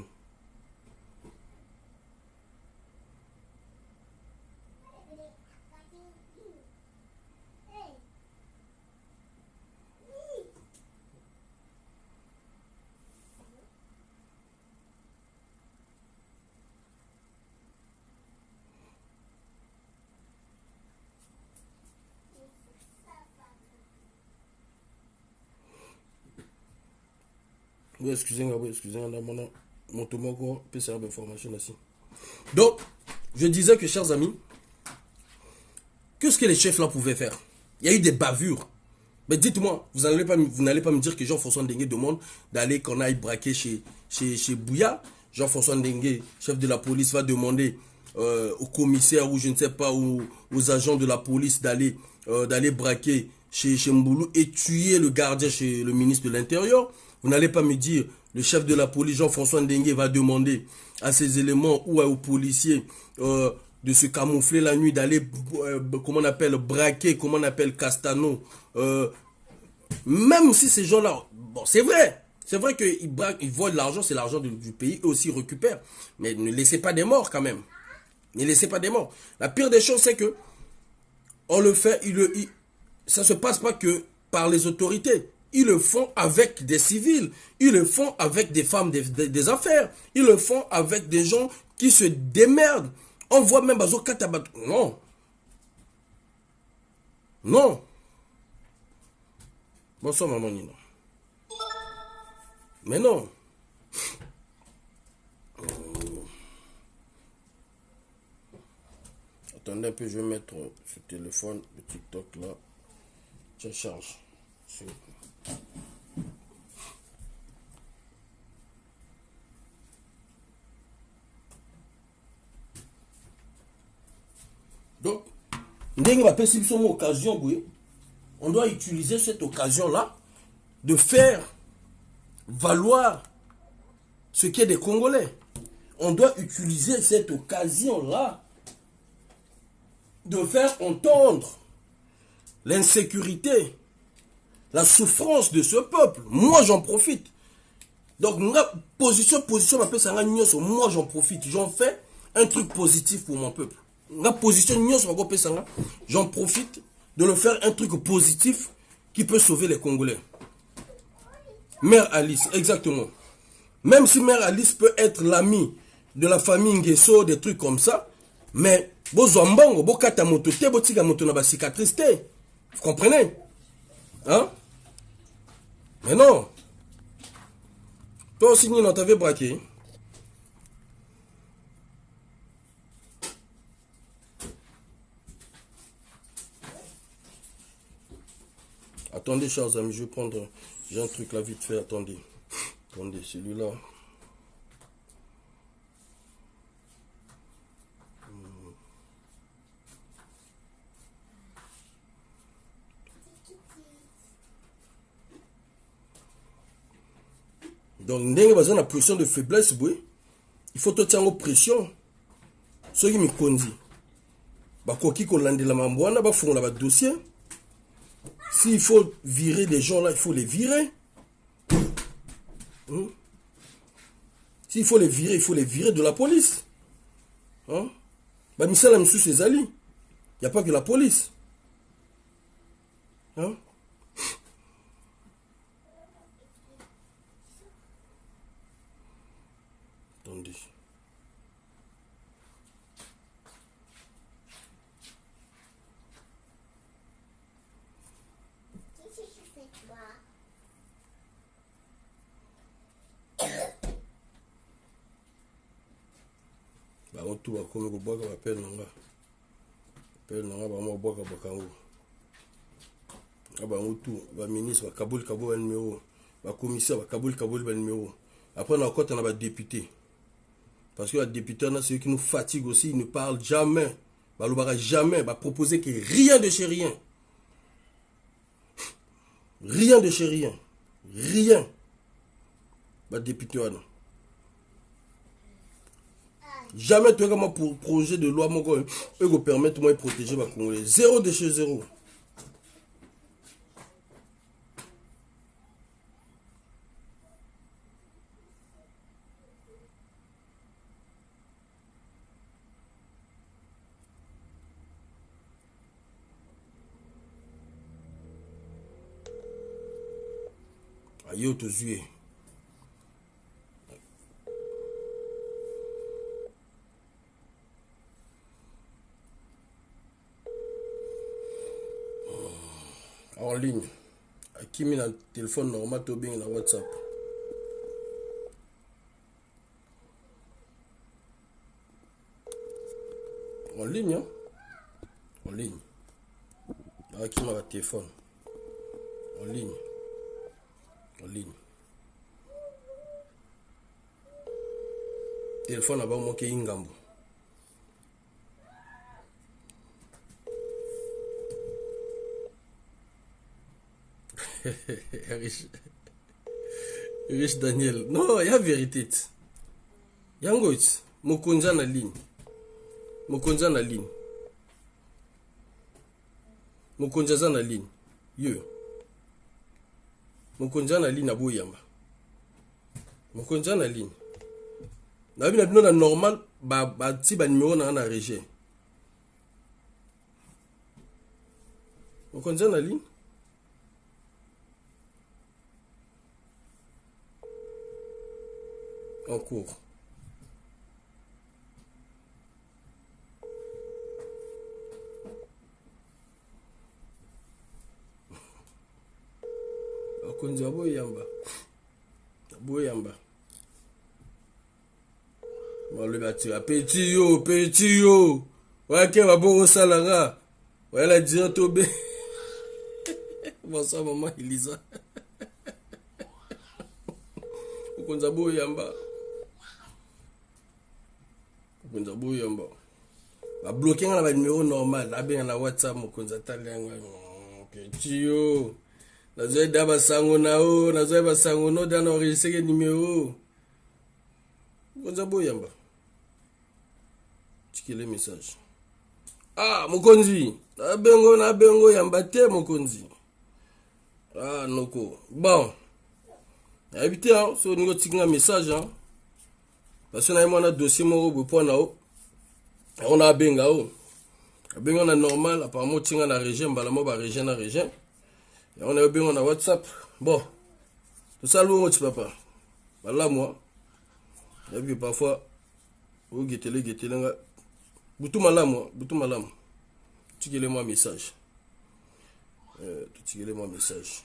Oui, excusez-moi, mon tomoko peut servir d'information aussi. Donc, je disais que, chers amis, qu'est-ce que les chefs là pouvaient faire? Il y a eu des bavures. Mais dites-moi, vous n'allez pas me dire que Jean-François Ndengue demande d'aller qu'on aille braquer chez Bouya. Jean-François Ndengue, chef de la police, va demander au commissaire ou je ne sais pas, aux agents de la police d'aller braquer chez Mboulou et tuer le gardien chez le ministre de l'Intérieur. Vous n'allez pas me dire, le chef de la police, Jean-François Ndengue, va demander à ses éléments ou aux policiers de se camoufler la nuit, d'aller, comment on appelle, braquer, comment on appelle, Castano. Même si ces gens-là, bon, c'est vrai qu'ils braquent, ils volent l'argent, c'est l'argent du pays, eux aussi récupèrent. Mais ne laissez pas des morts quand même. Ne laissez pas des morts. La pire des choses, c'est que on le fait, ça ne se passe pas que par les autorités. Ils le font avec des civils. Ils le font avec des femmes des affaires. Ils le font avec des gens qui se démerdent. On voit même Bazo Katabat. Non. Non. Bonsoir, maman Nina. Mais non. Attendez un peu, je vais mettre ce téléphone, le TikTok là. Je charge. Donc, on doit utiliser cette occasion-là de faire valoir ce qu'est des Congolais. On doit utiliser cette occasion-là de faire entendre l'insécurité, la souffrance de ce peuple. Moi, j'en profite. Donc, position, moi, j'en profite. J'en fais un truc positif pour mon peuple. J'en profite de le faire un truc positif qui peut sauver les Congolais. Mère Alice, exactement. Même si Mère Alice peut être l'amie de la famille Nguesso, des trucs comme ça, mais vous comprenez? Hein? Mais non. Toi aussi, Nino, t'avais braqué. Attendez, chers amis, je vais prendre... J'ai un truc là vite fait, attendez. Attendez, celui-là. Donc, ndenge baza na pression de faiblesse, boy. Il faut te en pression. Ce qui me conduit. Bakoki kolandela mambwana, bafongola ba dossier. S'il faut virer des gens là, il faut les virer. S'il faut les virer, il faut les virer de la police. Hein? Bah, misala misu ses alliés. Il n'y a pas que la police. Hein? Attendez. Bango tout bakomi kobwaka bapele nanga. Pele nanga bango bwaka bakango. Bango tout baministre bakaboli ba numéro, commissaire bakaboli ba numéro. Après on a encore on a député. Parce que les députés, c'est eux qui nous fatiguent aussi, ils ne parlent jamais. Balobara jamais, va proposer que rien de chez rien. Rien de chez rien. Rien. Bah député, non. Jamais tu as comme pour projet de loi, eux vous permettent de protéger ma Congolais. Zéro de chez zéro. Aïe, te zué. En ligne. À qui met un téléphone normal, tu bien dans WhatsApp. En ligne, hein? En ligne. Ah, qui m'a le téléphone? En ligne. En ligne. Téléphone là-bas, moi qui est Ingambo. Rich Daniel. Non, il y a vérité. Yango, Mokonja na ligne. Mokonja na ligne. Mokonja za na ligne. Yo. Mokonja na ligne abo yamba. Mokonja na ligne. Na bina bino na normal ba ti ba numéro na régie. Mokonja na ligne. En cours. Akonzi abo yamba. Abo yamba. Molo bati petit yo. Wake babo salanga. Wala dire tobe. Bonsoir maman Elisa. Akonzi abo yamba. Akonzi abo yamba. Ba bloquer na numéro normal, abenga na WhatsApp mokonza talanga. Petit yo. Nazoe daba sango nao, nazoe ba sango no dans enregistrer numéro. Mokonza boyamba. Tikele message. Ah, mokonzi. Na bengo yamba te mokonzi. Ah, noko. Bon. Habité hein, so ningo tikinga message hein. Parce que na mona dossier moko bo na o. On a benga o. Benga na normal, apparemment tinga na région, balamo ba région na région. Et on est bien on a WhatsApp. Bon. Tout ça lourd petit papa. Voilà moi. Et puis parfois vous guettez nga. Boutou malam. Tu gueule moi message. Tu gueule moi message.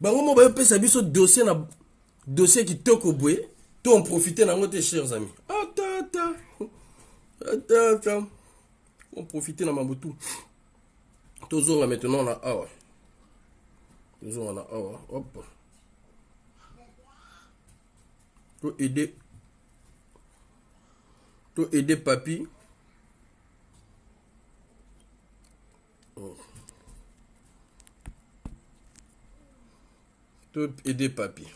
Bango mo ba pesa biso dossier qui toko boye. Tout en profiter dans notre chers amis. Attends. On profiter dans Mabutu. Toujours maintenant on a awa. Hop. Pour aider papy. Pour aider papy.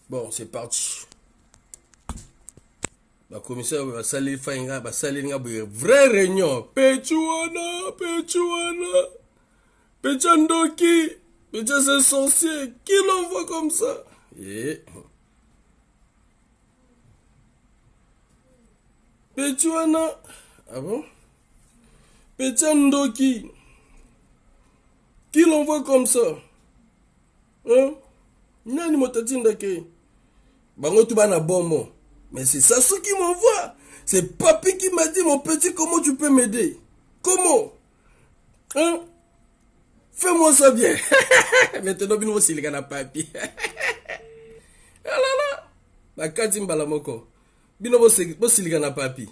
Bon, c'est parti. La commissaire va salir fainga, va salir nga vraie réunion. Pechuana. Pechandoki. Pecha c'est sorcier. Qui l'envoie comme ça? Pechuana. Ah bon? Pechandoki. Qui l'envoie comme ça? Hein? Nani motatinda ke? Bango tu bana bombo. Mais c'est Sassou qui m'envoie. C'est papy qui m'a dit, mon petit, comment tu peux m'aider? Comment? Hein? Fais-moi ça bien. Maintenant, bino aussi les gars papy. Ah là là. Ba kati mbala moko. Bino aussi les gars papy.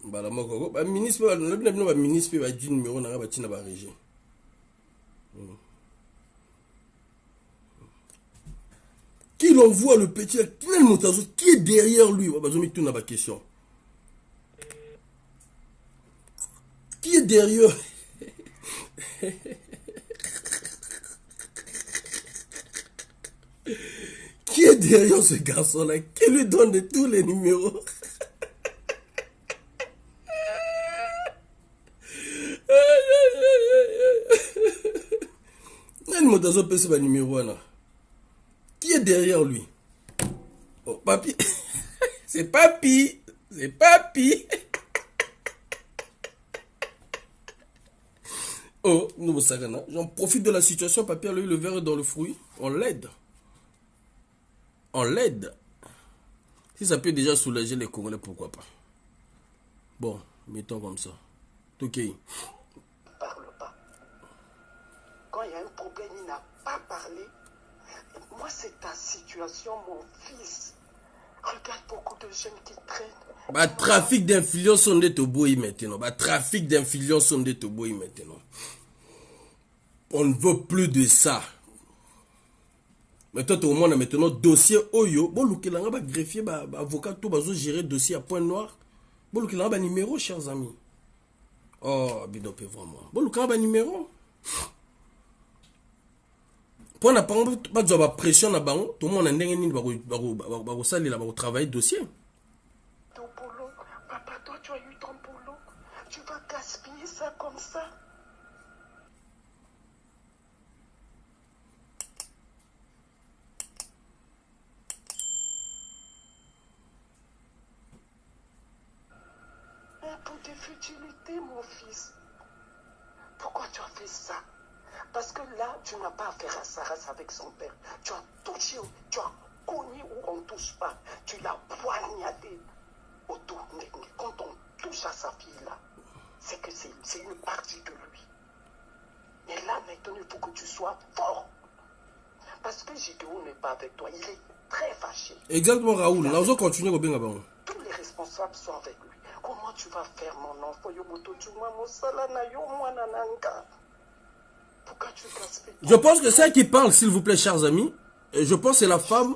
Mbala moko. Ba ministre ba ministre ba di numéro na ba tina ba région. Qui l'envoie le petit? Qui est derrière lui? Tout n'a pas question. Qui est derrière? Qui est derrière ce garçon-là? Qui lui donne de tous les numéros? Qui est derrière lui? Oh, papy. C'est papy. Oh, nous sagana. J'en profite de la situation, papy a eu le verre dans le fruit. On l'aide. Si ça peut déjà soulager les Congolais, pourquoi pas? Bon, mettons comme ça. Ok. Parle pas. Quand il y a un problème, il n'a pas parlé. Moi, c'est ta situation, mon fils. Regarde beaucoup de jeunes qui traînent. Bah, trafic d'influence sont des tobois maintenant. Bah, trafic d'influence sont des tobois maintenant. On ne veut plus de ça. Mais toi, au moins, maintenant, dossier Oyo. Bon, le Kelanga va greffier, avocat, tout va gérer dossier à point noir. Bon, le Kelanga va numéro, chers amis. Oh, bidopé vraiment. Bon, le Kelanga va numéro. Pour n'a pas de pression à banc, tout le monde a un salir là, travailler dossier. Ton boulot, papa, toi, tu as eu ton boulot. Tu vas gaspiller ça comme ça. Pour des futilités, mon fils. Pourquoi tu as fait ça? Parce que là, tu n'as pas affaire à Sarah avec son père. Tu as touché, tu as cogné où on ne touche pas. Tu l'as poignardé autour. Quand on touche à sa fille-là, c'est que c'est une partie de lui. Mais là, maintenant, il faut que tu sois fort. Parce que Gideon n'est pas avec toi. Il est très fâché. Exactement, Raoul. Là, on va continuer au bien. Tous les responsables sont avec lui. Comment tu vas faire, mon enfant? Pourquoi tu gaspilles? Je pense que c'est elle qui parle, s'il vous plaît, chers amis. Je pense que c'est la femme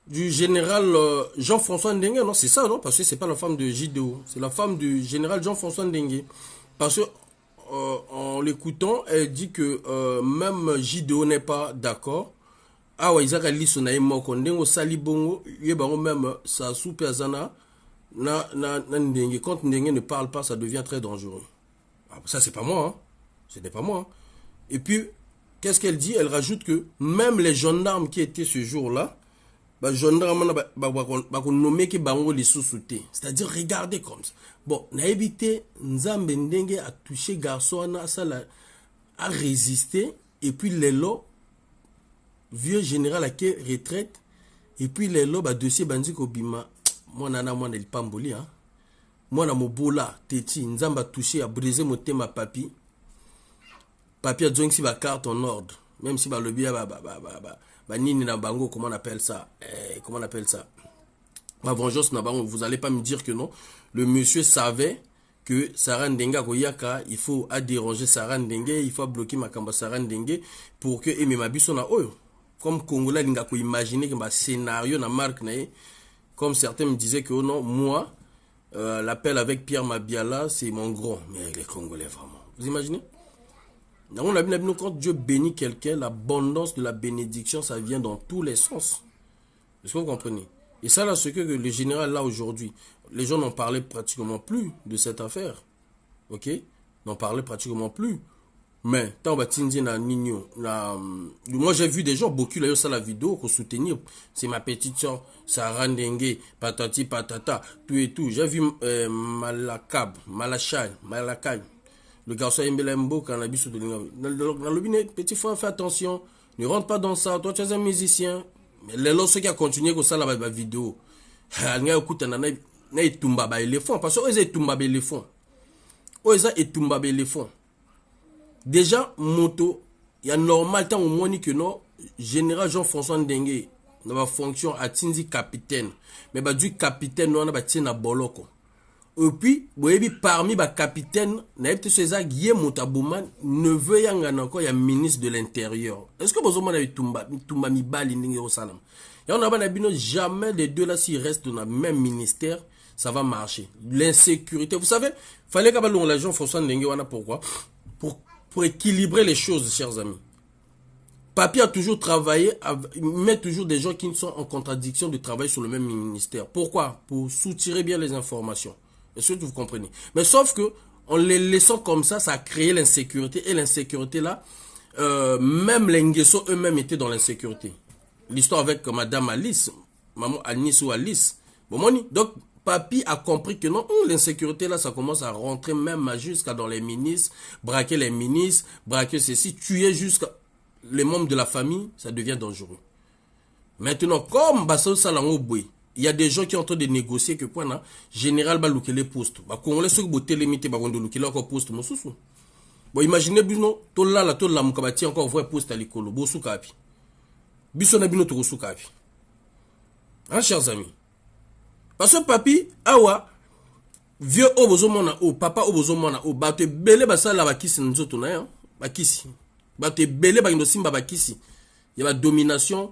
du général Jean-François Ndengue. Non, c'est ça, non? Parce que c'est pas la femme de Gideon. C'est la femme du général Jean-François Ndengue. Parce que, en l'écoutant, elle dit que même Gideon n'est pas d'accord. Ah ouais, Isaac Ali Sonaï Moko Ndengo Salibongo, Yebango même sa soupe azana. Quand Ndengue ne parle pas, ça devient très dangereux. Ah, ça, c'est pas moi. Hein. Ce n'est pas moi. Hein. Et puis, qu'est-ce qu'elle dit? Elle rajoute que même les gendarmes qui étaient ce jour-là, c'est-à-dire, regardez comme ça. Bon, on a évité, Nzambe Ndengue a touché garçon, a résisté, et puis les lots, vieux général à qui retraite, et puis les lots, dossier bandit Kobima. Moi, nana, moi, n'est pas mboli, hein. Moi, na mobola, teti, Nzambe a touché, a brisé mon thème à papi. Papi a dit si ma carte en ordre. Même si le bien, nini na bango, comment on appelle ça? Comment on appelle ça? Ma vengeance na bango, vous n'allez pas me dire que non. Le monsieur savait que Sarah Ndenga Koyaka, il faut déranger Sarah Ndengue, il faut bloquer ma kamba Sarah Ndengue pour que Eme Mabiso na oyo. Comme Congolais, il faut imaginer que ma scénario na marque na. Comme certains me disaient que oh non, moi, l'appel avec Pierre Mabiala, c'est mon grand. Mais les Congolais, vraiment. Vous imaginez? On a bien quand Dieu bénit quelqu'un, l'abondance de la bénédiction, ça vient dans tous les sens. Est-ce que vous comprenez? Et ça, là, ce que le général, là, aujourd'hui, les gens n'en parlaient pratiquement plus de cette affaire. Ok? N'en parlaient pratiquement plus. Mais, tant moi, j'ai vu des gens, beaucoup, là, ça, la vidéo, qu'on soutenir. C'est ma petite soeur, Sarah Ndengue, patati, patata, tout et tout. J'ai vu Malakab, Malachai, Malakai. Le garçon Mbelembo, quand on a vu sur le petit frère, fais attention, ne rentre pas dans ça, toi tu es un musicien. Mais les lots qui a continué comme ça, la vidéo, il y a écouté, il y a Tumba éléphant, parce que eux, ils ont Tumba éléphant. Eux, ils ont Tumba éléphant. Déjà, moto, il y a normal, tant au moins que non, général Jean-François Ndengue, dans la fonction à Tinzi capitaine, mais du capitaine, on a tiré na boloko. Et puis, parmi les capitaines, neveu encore, il y a ministre de l'Intérieur. Est-ce que vous avez Tumba Mibali au Salam? Et on n'a jamais les deux là, s'ils restent dans le même ministère, ça va marcher. L'insécurité, vous savez, il fallait que la Jean-François Ndengue, pourquoi? Pour équilibrer les choses, chers amis. Papi a toujours travaillé, met toujours des gens qui sont en contradiction de travailler sur le même ministère. Pourquoi? Pour soutirer bien les informations. Est-ce que vous comprenez? Mais sauf que, en les laissant comme ça, ça a créé l'insécurité. Et l'insécurité là, même les Nguesso eux-mêmes étaient dans l'insécurité. L'histoire avec Madame Alice, Maman Anis ou Alice. Bon, donc, Papi a compris que non, l'insécurité là, ça commence à rentrer même jusqu'à dans les ministres, braquer les ministres, braquer ceci, tuer jusqu'à les membres de la famille, ça devient dangereux. Maintenant, comme Basso Salango Boui, il y a des gens qui sont en train de négocier que point là, général va louer les postes. Bah, Congolais ceux qui vont télémiter, bah, on doit louer encore poste, mon sous. Bon, imaginez, non, tout là, la mukabati encore vrai poste à l'école, bossou kapi. biso na bino tokosuka api. Hein, chers amis. Parce que papi, awa, vieux obozomona o, papa obozomona o, bato ebele basala bakisi nzoto na yo, bakisi. Bato ebele bakindo simba bakisi. Il y a la domination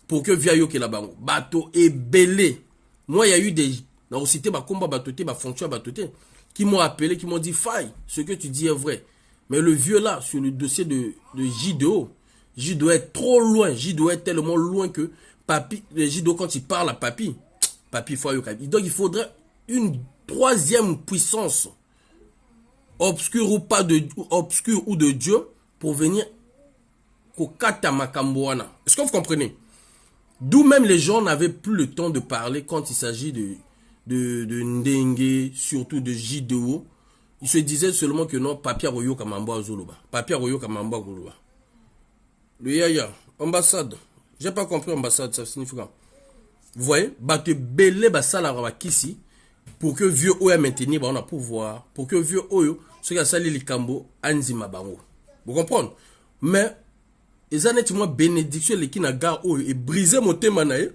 pour que via yo ke la bango. Bato ebele. Moi, il y a eu des, dans le cité, combat batoté, fonction batoté, qui m'ont appelé, qui m'ont dit, faille, ce que tu dis est vrai. Mais le vieux là, sur le dossier de J2O, J2O est trop loin, J2O est tellement loin que papi, J2O quand il parle à papi, papi faut donc il faudrait une troisième puissance, obscure ou pas de, obscure ou de Dieu, pour venir kokata makamboana. Est-ce que vous comprenez? D'où même les gens n'avaient plus le temps de parler quand il s'agit de Ndengue, surtout de J2O. Ils se disaient seulement que non, papi Royo Kamambo Azoloba. Papi Royo Kamambo Azoloba. Le yaya, ambassade. J'ai pas compris ambassade, ça signifie quoi? Vous voyez, batte belé basala rabakisi pour que vieux Oya maintenir on a pouvoir, pour que vieux Oyo, ce qui a sali les cambo, anzima bango. Vous comprenez? Mais, les années, moi, bénédiction, les qui n'a gar Oyo, et briser mon thème nae.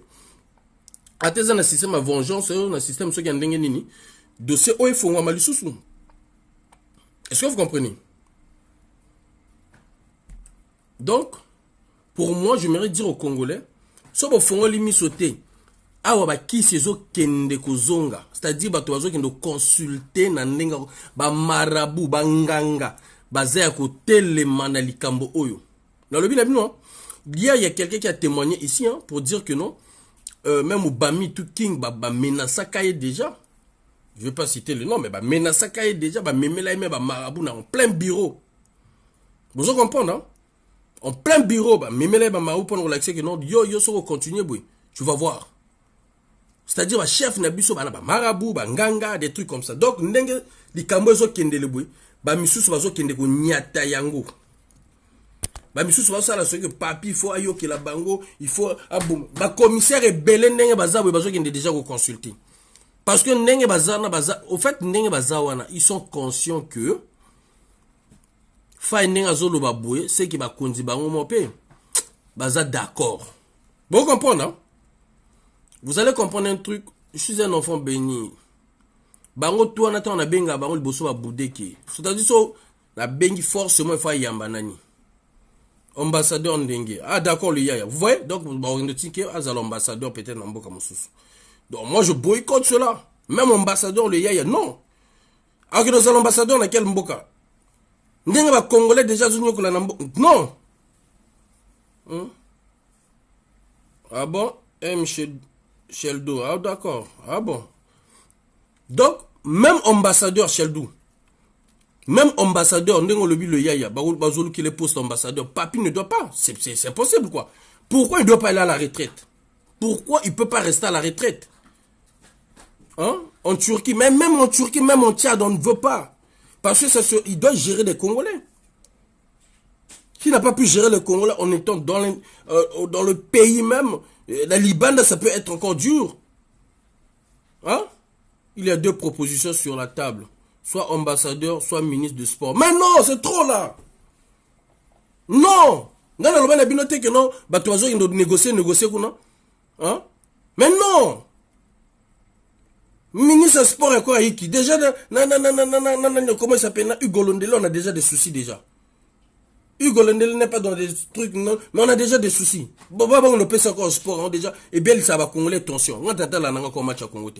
Ateza na système à vengeance, na système ce qui a ndenge nini. Dossier Oyo faut nga malisusu. Est-ce que vous comprenez? Donc, pour moi, je m'aimerais dire aux Congolais, si vous faites limi sauter, awa ba kisi ezo kende kozonga, c'est-à-dire bato bazo kende consulter na ndenga ba marabu ba nganga bazaya ko telema na likambo oyo. Dans le bilan non, il y a quelqu'un qui a témoigné ici hein, pour dire que non, même Bami tout King ba menasa kaye déjà. Je vais pas citer le nom, mais bah menasa kaye déjà, bah memela ba marabu na en plein bureau. Vous comprenez hein? En plein bureau, bah memela ba marabu pour relaxer que non, yo so continuer boy. Tu vas voir. C'est-à-dire bah chef nabiso ba marabu, ba nganga, des trucs comme ça. Donc ndenge likambo zo kende le boy, bah misusu bazo kende ko nyata yango. Bah misusu bazo sala ce que papi il faut ayo ke la bango, il faut abum. Bah commissaire et belé ndenge baza boy bazo kende déjà ko consulter. Parce que ndenge bazana baza, au fait ndenge bazawana, ils sont conscients que fa ndenge azolo baboué, c'est qui ba konzi bango mopé. Baza d'accord. Vous comprenez hein? Vous allez comprendre un truc, je suis un enfant béni. Bango toi on a benga bango liboso ba boudeki. C'est-à-dire so la bengi forcément fa yamba nani. Ambassadeur ndenge. Ah d'accord le yaya. Vous voyez? Donc on dit que azal ambassadeur peut-être na mboka mosusu. Donc moi je boycotte cela. Même ambassadeur le yaya non. Alors que nous allons ambassadeur dans quel mboka? Ndenge ba congolais déjà zunyo ko la mboka. Non. Ah bon? Sheldou. Ah d'accord. Ah bon. Donc même ambassadeur Sheldou. Même ambassadeur ndenge lobi le yaya bazolu qui les poste ambassadeur, papi ne doit pas. C'est impossible quoi. Pourquoi il doit pas aller à la retraite? Pourquoi il peut pas rester à la retraite? Hein? En Turquie, même en Turquie, même en Tchad, on ne veut pas. Parce que il doit gérer les Congolais. S'il n'a pas pu gérer les Congolais en étant dans le pays même, la Liban, ça peut être encore dur. Hein? Il y a deux propositions sur la table. Soit ambassadeur, soit ministre du sport. Mais non, c'est trop là. Non. Non, non, non, non, négocier, hein? Mais non. Ministre sport est quoi qui déjà comment il s'appelle Hugo Londele, on a déjà des soucis déjà. Hugo Londele n'est pas dans des trucs non, mais on a déjà des soucis. Bon on le peut encore au sport hein, déjà et bien ça va congolais tension. On t'attend là encore match à Congo.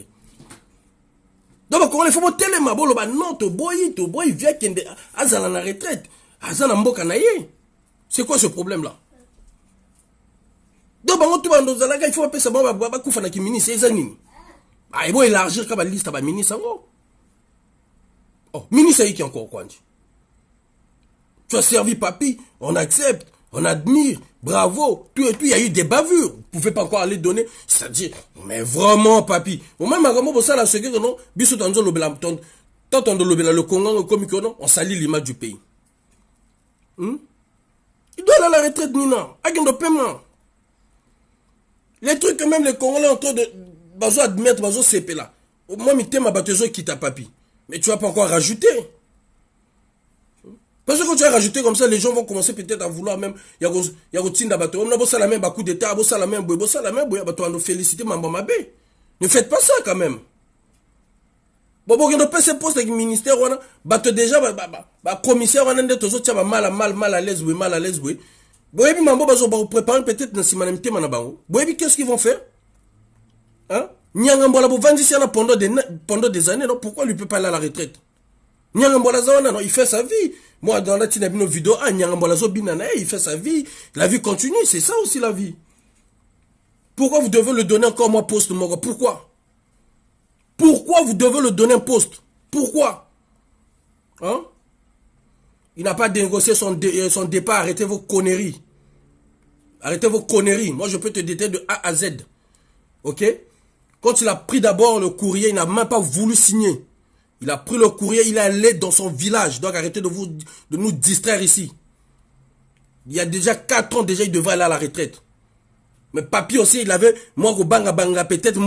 Donc il faut tellement bolo ba non to boy vient kende azala na retraite. Azala mboka na ye. C'est quoi ce problème là? Donc on tout dans zalaga il faut appeler ça ba kufa na kimini c'est zanini. Ah, il faut élargir la liste à ministre. Oh, ministre qui encore quoi? Tu as servi papi, on accepte, on admire, bravo, tout et tout, il y a eu des bavures. Vous pouvez pas encore aller donner, c'est-à-dire, mais vraiment papi. Au même moment, pour ça, là, ce que non, biso tanzo lobela, tant de lobela le Congo, comme non, on salit l'image du pays. Il doit aller à la retraite, Nina, avec un paiement. Les trucs que même les Congolais ont en train de bazo admettre, bazo CP là. Moi, mi t'aime à battezo qui t'a papi. Mais tu vas pas encore rajouter. Parce que quand tu as rajouté comme ça, les gens vont commencer peut-être à vouloir même. Il y a Tinda Bato. On a bossé la même coup d'état, bossé la même, bossé la même, bato, on féliciter Mamba Mabé. Ne faites pas ça quand même. Bon, on a pas ce poste avec le ministère, on a bato déjà, commissaire, on a des choses, tu as mal à l'aise, oui. Bon, et puis Mambo, on va préparer peut-être dans Simanamité Manabango. Bon, et puis qu'est-ce qu'ils vont faire? Hein? Nyangambola, pendant des années, non? Pourquoi lui peut pas aller à la retraite? Nyangambola, non, il fait sa vie. Moi, dans la vidéo, Nyangambola, il fait sa vie. La vie continue, c'est ça aussi la vie. Pourquoi vous devez le donner encore moi poste, mon gars? Pourquoi? Pourquoi vous devez le donner un poste? Pourquoi? Hein? Il n'a pas négocié son départ. Arrêtez vos conneries. Arrêtez vos conneries. Moi, je peux te détailler de A à Z. Ok? Quand il a pris d'abord le courrier, il n'a même pas voulu signer. Il a pris le courrier, il est allé dans son village. Donc arrêtez de nous distraire ici. Il y a déjà 4 ans, déjà, il devrait aller à la retraite. Mais Papi aussi, il avait, moi, au banga, peut-être,